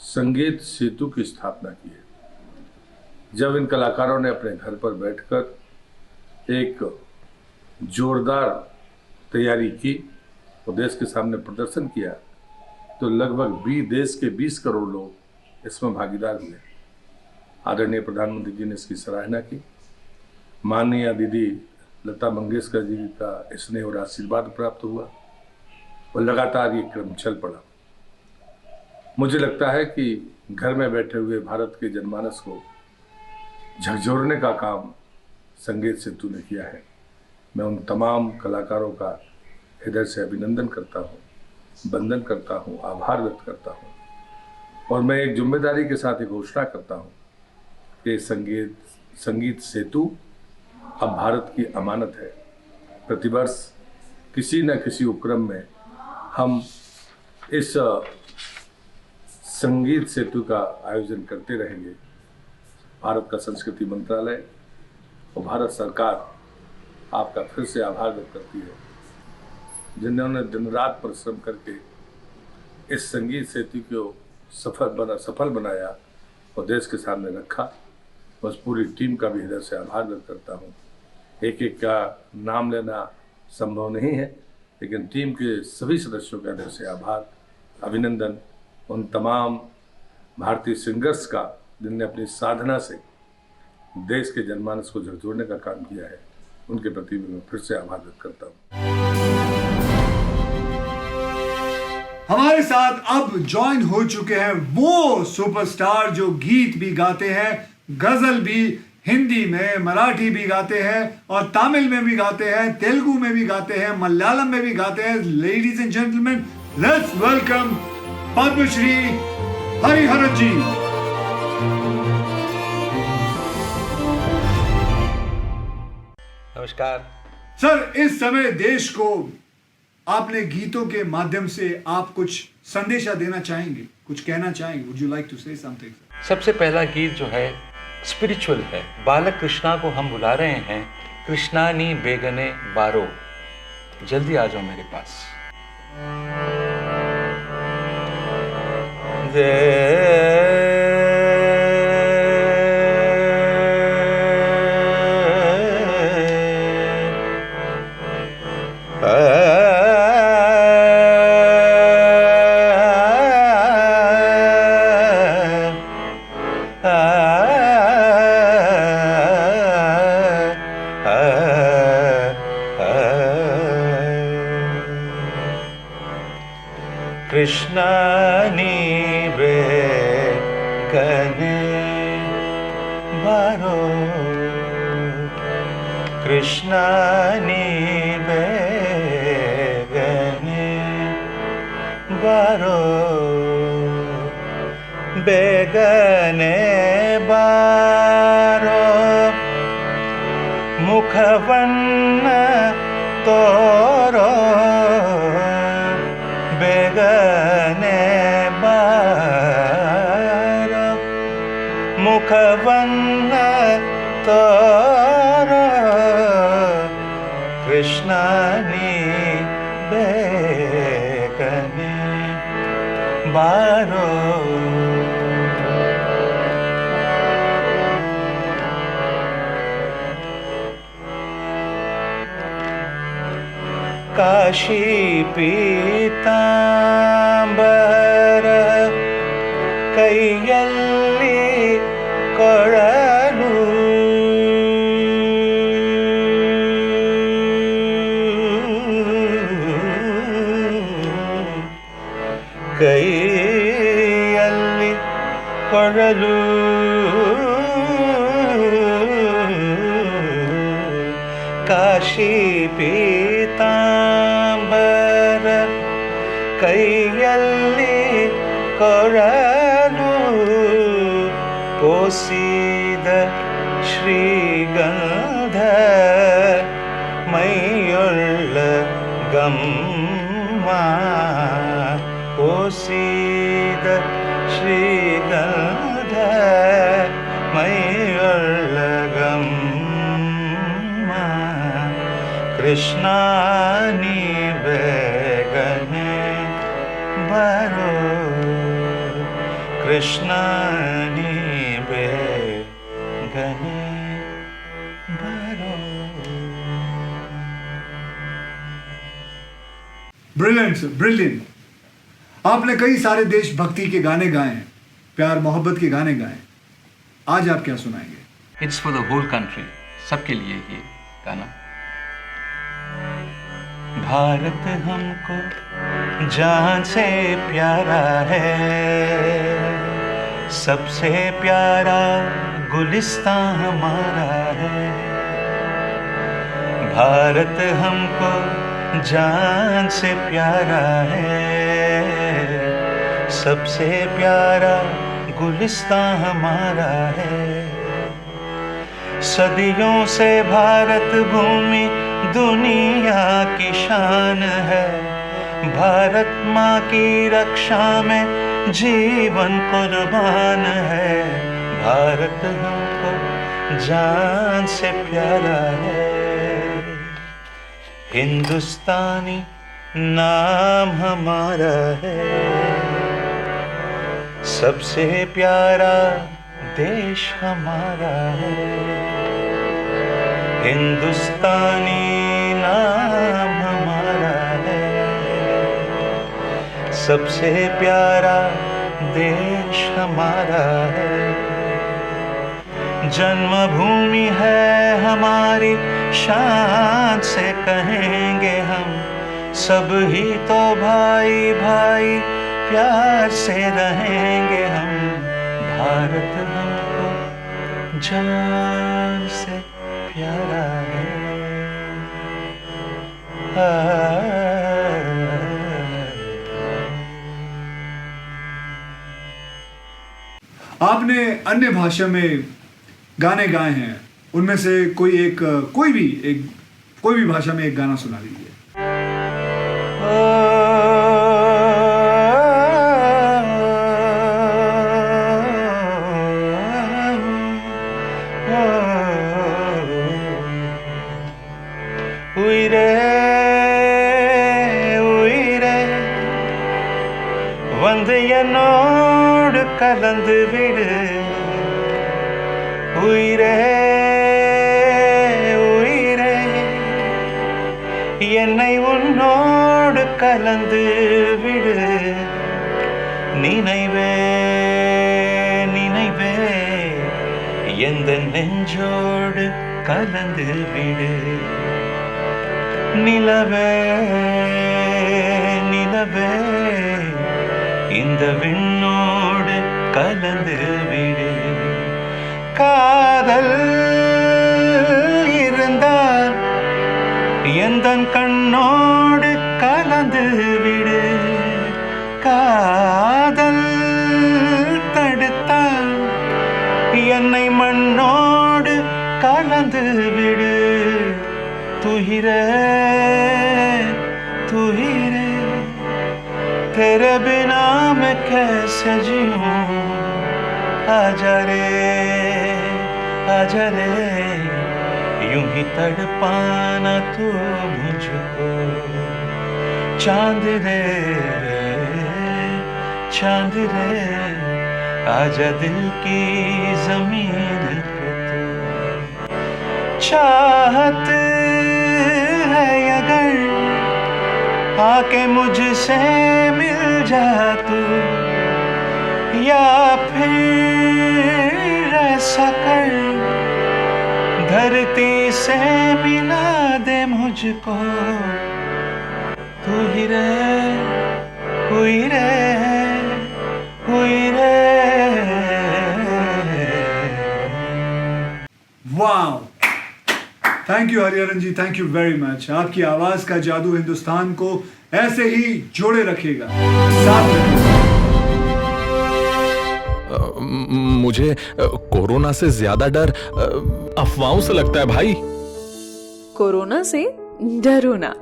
संगीत सेतु की स्थापना की है। जब इन कलाकारों ने अपने घर पर बैठकर एक जोरदार तैयारी की और देश के सामने प्रदर्शन किया, तो लगभग देश के 20 करोड़ लोग इसमें भागीदार हुए। आदरणीय प्रधानमंत्री जी ने इसकी सराहना की। माननीय दीदी लता मंगेशकर जी का स्नेह और आशीर्वाद प्राप्त हुआ और लगातार ये क्रम चल पड़ा। मुझे लगता है कि घर में बैठे हुए भारत के जनमानस को झकझोरने का काम संगीत सेतु ने किया है। मैं उन तमाम कलाकारों का हृदय से अभिनंदन करता हूँ, वंदन करता हूँ, आभार व्यक्त करता हूँ। और मैं एक जिम्मेदारी के साथ एक घोषणा करता हूँ कि संगीत सेतु अब भारत की अमानत है। प्रतिवर्ष किसी न किसी उपक्रम में हम इस संगीत सेतु का आयोजन करते रहेंगे। भारत का संस्कृति मंत्रालय और भारत सरकार आपका फिर से आभार व्यक्त करती है, जिन्होंने दिन रात परिश्रम करके इस संगीत सेतु को सफल बनाया और देश के सामने रखा। बस पूरी टीम का भी हृदय से आभार व्यक्त करता हूँ। एक एक का नाम लेना संभव नहीं है, लेकिन टीम के सभी सदस्यों का हृदय से आभार, अभिनंदन। उन तमाम भारतीय सिंगर्स का जिनने अपनी साधना से देश के जनमानस को झकझोरने का काम किया है, उनके प्रति मैं फिर से आभार व्यक्त करता हूँ। हमारे साथ अब ज्वाइन हो चुके हैं वो सुपरस्टार जो गीत भी गाते हैं, गजल भी हिंदी में, मराठी भी गाते हैं और तमिल में भी गाते हैं, तेलुगु में भी गाते हैं, मलयालम में भी गाते हैं। Ladies and gentleman, let's welcome Padmashri Hariharan ji. नमस्कार सर, इस समय देश को आपने गीतों के माध्यम से आप कुछ संदेशा देना चाहेंगे, कुछ कहना चाहेंगे? Would you like to say something? सबसे पहला गीत जो है स्पिरिचुअल है। बालक कृष्णा को हम बुला रहे हैं, कृष्णा नी बेगने बारो, जल्दी आ जाओ मेरे पास। कृष्णा नी बेगने बारो, कृष्णा नी बेगने बारो, बेगने बारो, मुखवन्न तोरो, बेगने बारो, मुखवन्न तोरो, कृष्णा नी बेगने बारो। काशी पीतांबर कैयल्ली कोळलू, कैयल्ली कोळलू, काशी पीतांबर कैयल्ली कोळलू, पोसीद श्रीगंध मयुल्ल गम्मा, पोसीद श्रीगंध मयुल्ल गम्मा, कृष्णा नी बेगने बारो, कृष्णा नी बेगने बारो। Brilliant sir, brilliant. आपने कई सारे देशभक्ति के गाने गाए हैं, प्यार मोहब्बत के गाने गाए। आज आप क्या सुनाएंगे? It's for the whole country, सबके लिए ये गाना। भारत हमको जान से प्यारा है, सबसे प्यारा गुलिस्तां हमारा है। भारत हमको जान से प्यारा है, सबसे प्यारा गुलिस्तां हमारा है। सदियों से भारत भूमि दुनिया की शान है, भारत माँ की रक्षा में जीवन कुर्बान है। भारत हमको जान से प्यारा है, हिंदुस्तानी नाम हमारा है, सबसे प्यारा देश हमारा है। हिंदुस्तानी नाम हमारा है, सबसे प्यारा देश हमारा है। जन्मभूमि है हमारी, शान से कहेंगे हम, सब ही तो भाई भाई प्यार से रहेंगे हम। भारत हमको जान से प्यारा है। आपने अन्य भाषा में गाने गाए हैं, उनमें से कोई भी भाषा में एक गाना सुना दीजिए। उइरे उइरे वंदयनोड कलंद विड, उइरे उइरे என்னை உன்னோடு கலந்து விடு, நினைவே நினைவே எந்த நெஞ்சோடு கலந்து விடு, நிலவே நிலவே இந்த விண்ணோடு கலந்து விடு. காதல் இருந்தால் எந்தன் கண்ணோடு கலந்து விடு, காதல் தடுத்தால் என்னை மண்ணோடு கலந்து விடு. तू ही रे तेरे बिना मैं कैसे जीऊं, आजा रे यूं ही तड़पाना तू मुझको. चांद रे आजा दिल की जमीन पे तू. चाहत है अगर आके मुझसे मिल जा तू, या फिर ऐसा कर धरती से मिला दे मुझको. तू ही रे हुई रे हुई रे. Wow, thank you Hariharan ji, thank you very much. आपकी आवाज का जादू हिंदुस्तान को ऐसे ही जोड़े रखेगा, साथ रखेगा. मुझे कोरोना से ज्यादा डर अफवाहों से लगता है भाई. कोरोना से डरो ना,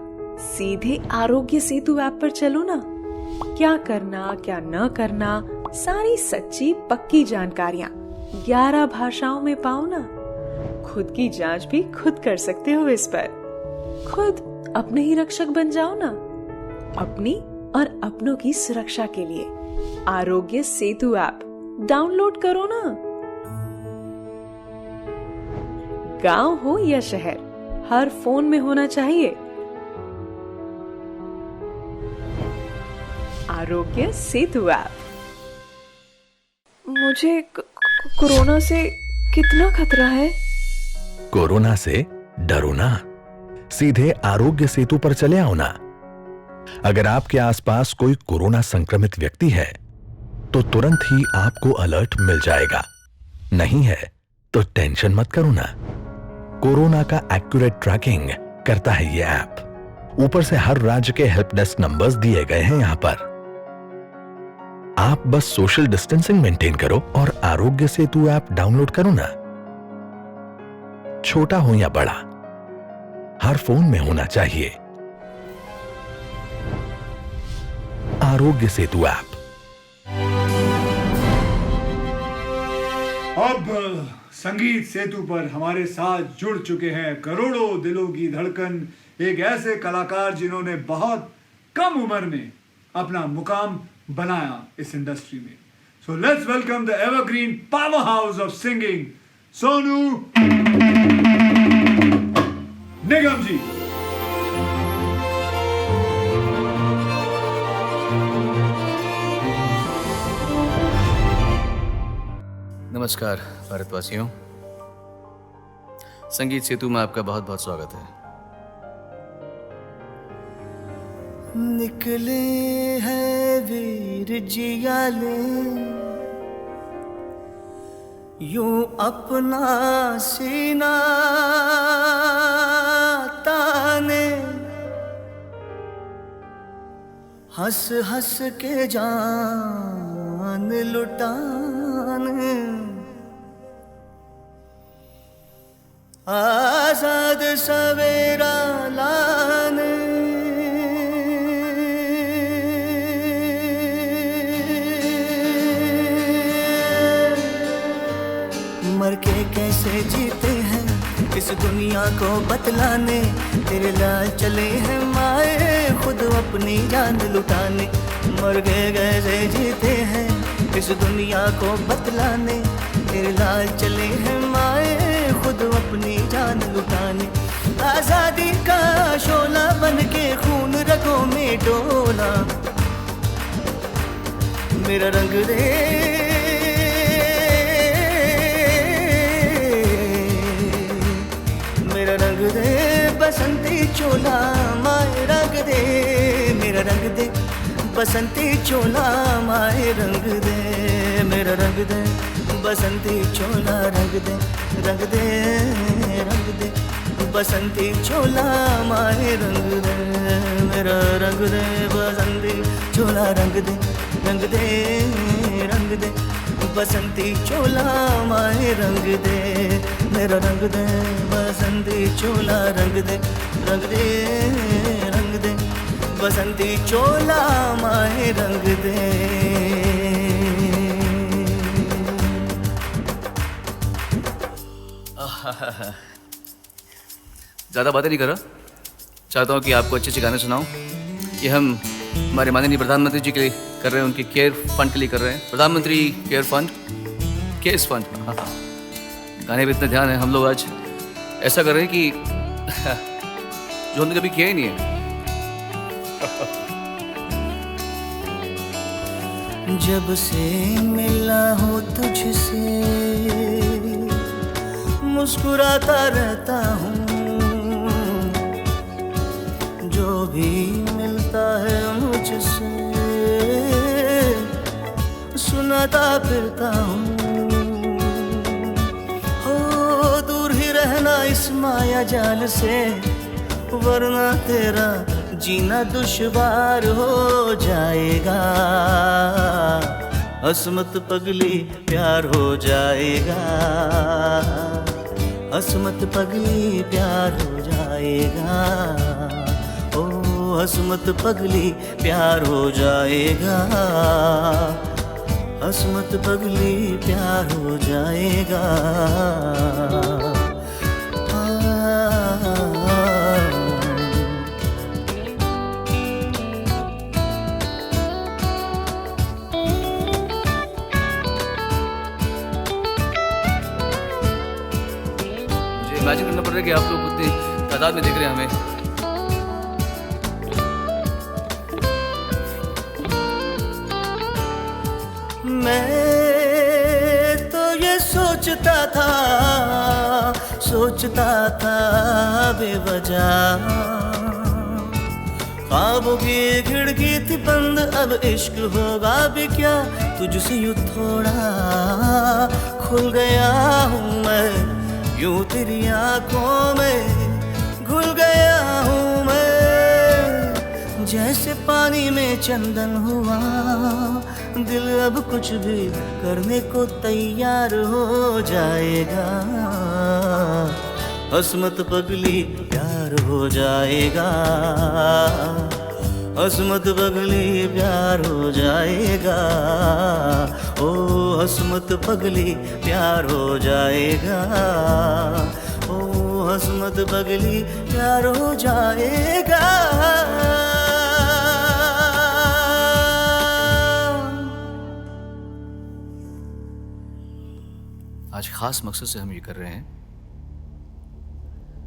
सीधे आरोग्य सेतु ऐप पर चलो ना. क्या करना क्या न करना, सारी सच्ची पक्की जानकारियाँ 11 भाषाओं में पाओ ना. खुद की जांच भी खुद कर सकते हो इस पर. खुद अपने ही रक्षक बन जाओ ना, अपनी और अपनों की सुरक्षा के लिए आरोग्य सेतु ऐप डाउनलोड करो ना. गांव हो या शहर, हर फोन में होना चाहिए आरोग्य सेतु ऐप. मुझे कोरोना से कितना खतरा है? कोरोना से डरो ना, सीधे आरोग्य सेतु पर चले आओ ना. अगर आपके आसपास कोई कोरोना संक्रमित व्यक्ति है तो तुरंत ही आपको अलर्ट मिल जाएगा. नहीं है तो टेंशन मत करो ना. कोरोना का एक्यूरेट ट्रैकिंग करता है ये ऐप. ऊपर से हर राज्य के हेल्प डेस्क नंबर्स दिए गए हैं यहां पर। आप बस सोशल डिस्टेंसिंग मेंटेन करो और आरोग्य सेतु ऐप डाउनलोड करो ना। छोटा हो या बड़ा, हर फोन में होना चाहिए आरोग्य सेतु ऐप। अब संगीत सेतु पर हमारे साथ जुड़ चुके हैं करोड़ों दिलों की धड़कन, एक ऐसे कलाकार जिन्होंने बहुत कम उम्र में अपना मुकाम बनाया इस इंडस्ट्री में। So let's welcome the evergreen power house of singing, Sonu Nigam ji. नमस्कार भारतवासियों, संगीत सेतु में आपका बहुत बहुत स्वागत है। निकले हैं वीर जियाले यूं अपना सीना ताने, हंस हंस के जान लुटाने, आजाद सवेरा लाने, मर के कैसे जीते हैं इस दुनिया को बतलाने, तेरे लाल चले हैं माए खुद अपनी जान लुटाने। मर के कैसे जीते हैं इस दुनिया को बतलाने, तेरे लाल चले हैं माए खुद अपनी जान लुटाने। आजादी का शोला बन के खून रगों में डोला, मेरा रंग दे मेरा रंग दे बसंती चोला, माए रंग दे मेरा रंग दे बसंती चोला, माए रंग दे मेरा रंग दे बसंती चोला, रंग दे रंग दे रंग दे बसंती चोला, माए रंग दे मेरा रंग दे बसंती चोला, रंग दे रंग दे रंग दे बसंती चोला, माए रंग दे मेरा रंग दे बसंती चोला, रंग दे रंग दे रंग दे बसंती चोला, माए रंग दे। ज़्यादा बातें नहीं कर रहा, चाहता हूँ कि आपको अच्छे अच्छे गाने सुनाऊँ। ये हम हमारे माननीय प्रधानमंत्री जी के लिए कर रहे हैं, उनके केयर फंड के लिए कर रहे हैं, प्रधानमंत्री केयर फंड, केस फंड। हाँ हाँ, गाने पे इतना ध्यान है। हम लोग आज ऐसा कर रहे हैं कि जो हमने कभी किया ही नहीं है। जब से मिला हो तुझसे मुस्कुराता रहता हूँ, जो भी मिलता है मुझसे सुनाता फिरता हूँ। हो दूर ही रहना इस माया जाल से, वरना तेरा जीना दुश्वार हो जाएगा। हसमत पगली प्यार हो जाएगा, हसमत पगली प्यार हो जाएगा, ओ हसमत पगली प्यार हो जाएगा, हसमत पगली प्यार हो जाएगा। इमेजिन करना पड़ रहा है कि आप लोग उतनी तादाद में देख रहे हैं हमें। मैं तो ये सोचता था बेवजह, ख्वाबों की खिड़की थी बंद, अब इश्क होगा भी क्या तुझसे यूं थोड़ा खुल गया हूँ मैं, यूं तेरी आंखों में घुल गया हूँ मैं। पानी में चंदन हुआ, दिल अब कुछ भी करने को तैयार हो जाएगा। हसमत पगली प्यार हो जाएगा, हसमत पगली प्यार हो जाएगा। ओ हसमत पगली प्यार हो जाएगा, ओ हसमत पगली प्यार हो जाएगा। आज खास मकसद से हम ये कर रहे हैं,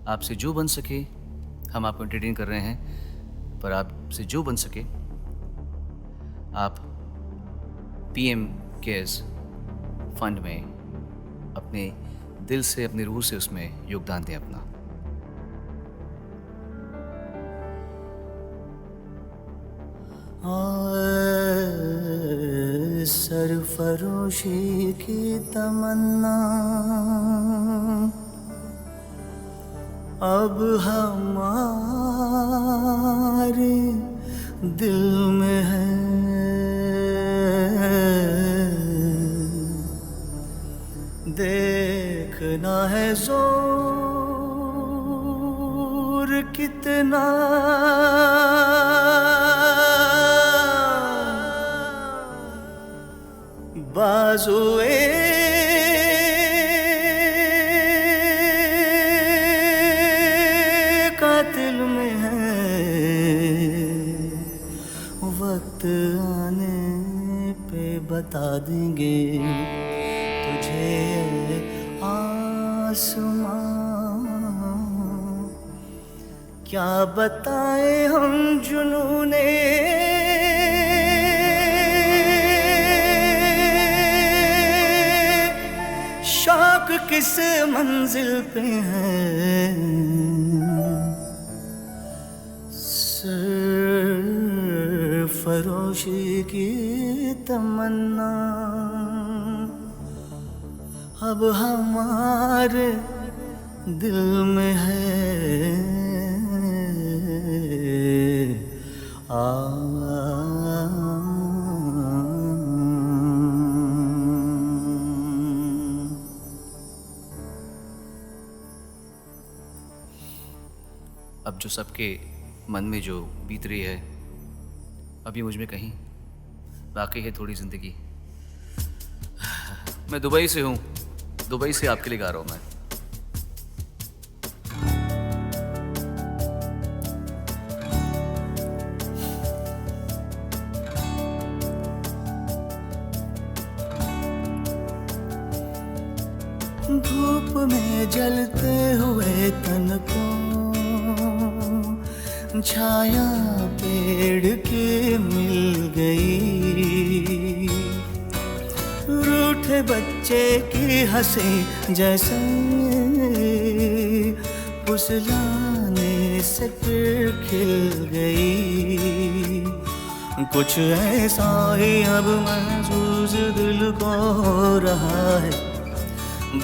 आपसे जो बन सके हम आपको एंटरटेन कर रहे हैं, पर आपसे जो बन सके आप PM केयर्स फंड में अपने दिल से, अपनी रूह से उसमें योगदान दें अपना। सरफरोशी की तमन्ना अब हमारे दिल में है, देखना है जोर कितना बाजुए कातिल में है। वक्त आने पे बता देंगे तुझे आसमां, क्या बताए हम जुनूने शौक किस मंजिल पे है। सरफरोशी की तमन्ना अब हमारे दिल में है। अब जो सबके मन में जो बीत रही है, अभी मुझ में कहीं बाकी है थोड़ी ज़िंदगी। मैं दुबई से हूँ, दुबई से आपके लिए गा रहा हूँ मैं। धूप में जलते हुए तन को छाया पेड़ की मिल गई, रूठे बच्चे की हंसी जैसे फुसलाने से फिर खिल गई। कुछ ऐसा ही अब महसूस दिल को हो रहा है,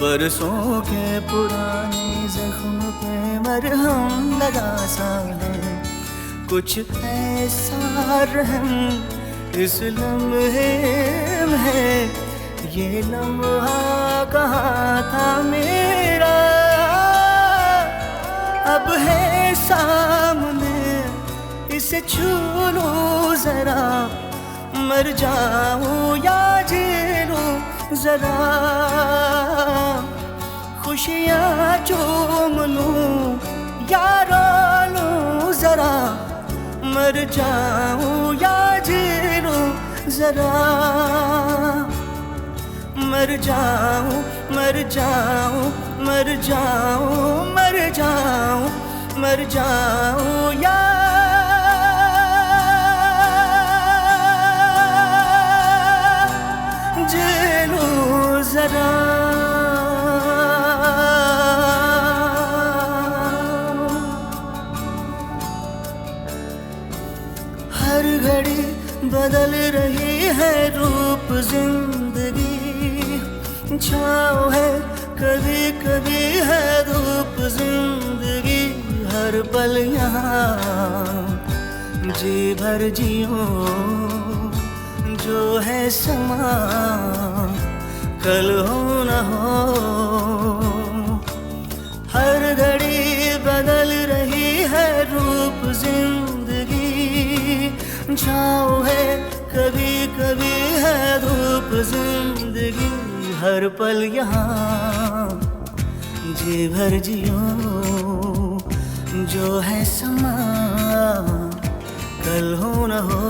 बरसों के पुराने जख्म पे मरहम लगा सा है। कुछ ऐसा रहम इस लम्हे में है, ये लम्हा कहाँ था मेरा, अब है सामने इसे छू लूं जरा, मर जाऊं या जी लूं जरा, खुशियाँ चूम लूं या रो लूं जरा, मर जाऊं या जी लूं जरा, मर जाऊं मर जाऊं मर जाऊं मर जाऊं मर जाऊं या जी लूं जरा। हर घड़ी बदल रही है रूप जिंदगी, छाँव है कभी कभी है धूप जिंदगी, हर पल यहाँ जी भर जियो जो है समा कल हो न हो। हर घड़ी बदल रही है रूप जिंदगी, छाँव है कभी कभी है धूप जिंदगी। हर पल यहाँ जी भर जियो जो है समा कल हो न हो।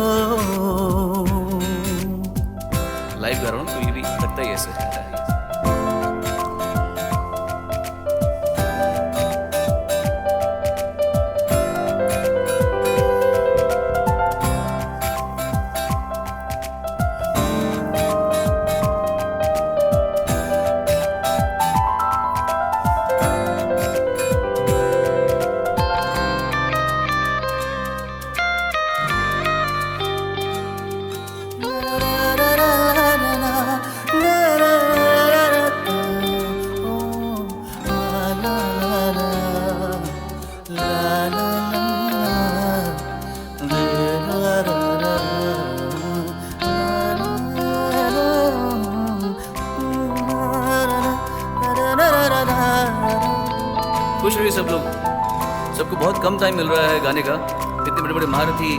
लाइव गा रहा हूँ तो ये भी लगता ही ऐसे है। खुश रहिए सब लोग। सबको बहुत कम टाइम मिल रहा है गाने का। इतने बड़े बड़े महारथी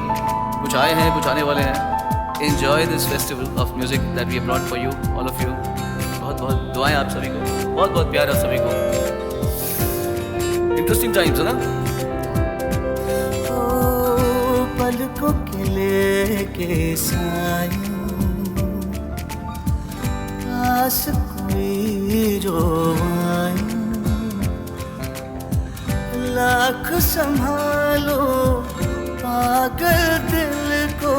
कुछ आए हैं, कुछ आने वाले हैं। Enjoy this festival of music that we have brought for you, all of you. बहुत बहुत दुआएं आप सभी को, बहुत बहुत प्यार आप सभी को। इंटरेस्टिंग टाइम्स है ना। पलकों के लेके साए पास कोई जो आए, लाख संभालो पागल दिल को,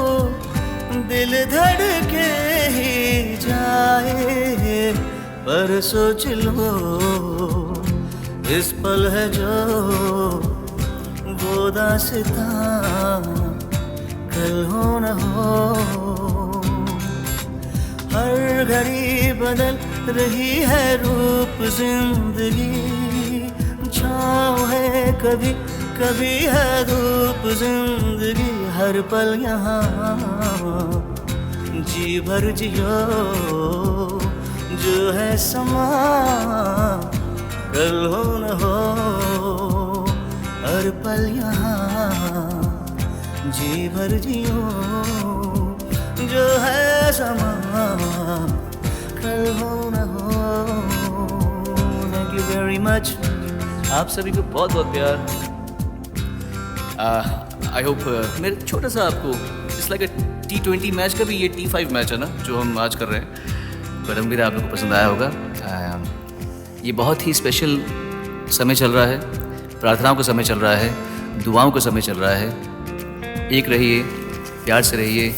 दिल धड़के ही जाए। पर सोच लो इस पल है जो वो दास्तां कल हो न हो। हर घड़ी बदल रही है रूप जिंदगी, छाँव है कभी कभी है धूप जिंदगी। हर पल यहाँ जी भर जियो जो है समा कल हो न हो। हर पल यहाँ जी भर जियो जो है समा कल हो न हो। Thank you very much. आप सभी को बहुत बहुत प्यार। आई होप मेरे छोटा सा आपको इट्स लाइक T20 मैच का भी ये T5 मैच है ना जो हम आज कर रहे हैं, पर उम्मीद है आप लोगों को पसंद आया होगा। ये बहुत ही स्पेशल समय चल रहा है, प्रार्थनाओं का समय चल रहा है, दुआओं का समय चल रहा है। एक रहिए, प्यार से रहिए,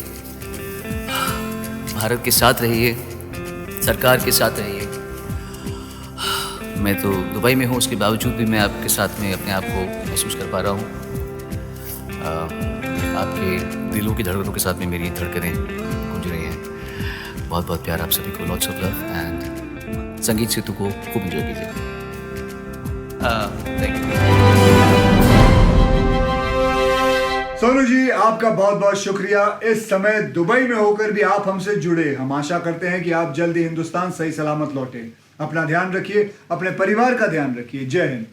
भारत के साथ रहिए, सरकार के साथ रहिए। मैं तो दुबई में हूँ, उसके बावजूद भी मैं आपके साथ में अपने आप को महसूस कर पा रहा हूँ। आपके दिलों की धड़कनों के साथ में मेरी धड़कनें गूंज रही हैं। बहुत बहुत प्यार आप सभी को, लॉट्स ऑफ लव एंड संगीत सेतु को खूब एंजॉय कीजिए। Thank you. सोनू जी आपका बहुत बहुत शुक्रिया। इस समय दुबई में होकर भी आप हमसे जुड़े। हम आशा करते हैं कि आप जल्दी हिंदुस्तान सही सलामत लौटे। अपना ध्यान रखिए, अपने परिवार का ध्यान रखिए। जय हिंद।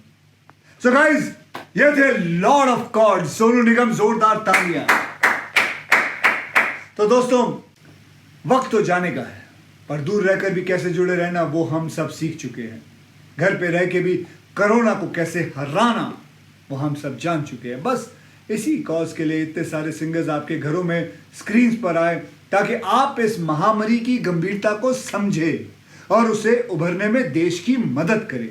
सो गाइज, ये थे Lord of chord, Sonu Nigam. जोरदार तालियां। तो दोस्तों, वक्त तो जाने का है, पर दूर रहकर भी कैसे जुड़े रहना वो हम सब सीख चुके हैं। घर पे रह के भी कोरोना को कैसे हराना वो हम सब जान चुके हैं। बस इसी कॉज के लिए इतने सारे सिंगर्स आपके घरों में स्क्रीन्स पर आए, ताकि आप इस महामारी की गंभीरता को समझे और उसे उभरने में देश की मदद करें।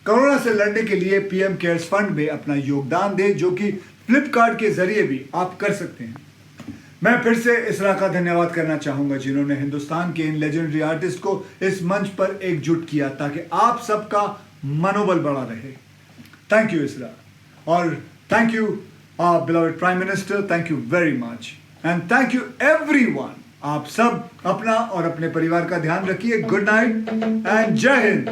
कोरोना से लड़ने के लिए पीएम केयर्स फंड में अपना योगदान दें, जो कि फ्लिपकार्ट के जरिए भी आप कर सकते हैं। मैं फिर से इसरा का धन्यवाद करना चाहूंगा, जिन्होंने हिंदुस्तान के इन लेजेंडरी आर्टिस्ट को इस मंच पर एकजुट किया, ताकि आप सबका मनोबल बढ़ा रहे। थैंक यू इसरा, और thank you our beloved Prime Minister, thank you very much and thank you everyone। आप सब अपना और अपने परिवार का ध्यान रखिए। गुड नाइट एंड जय हिंद।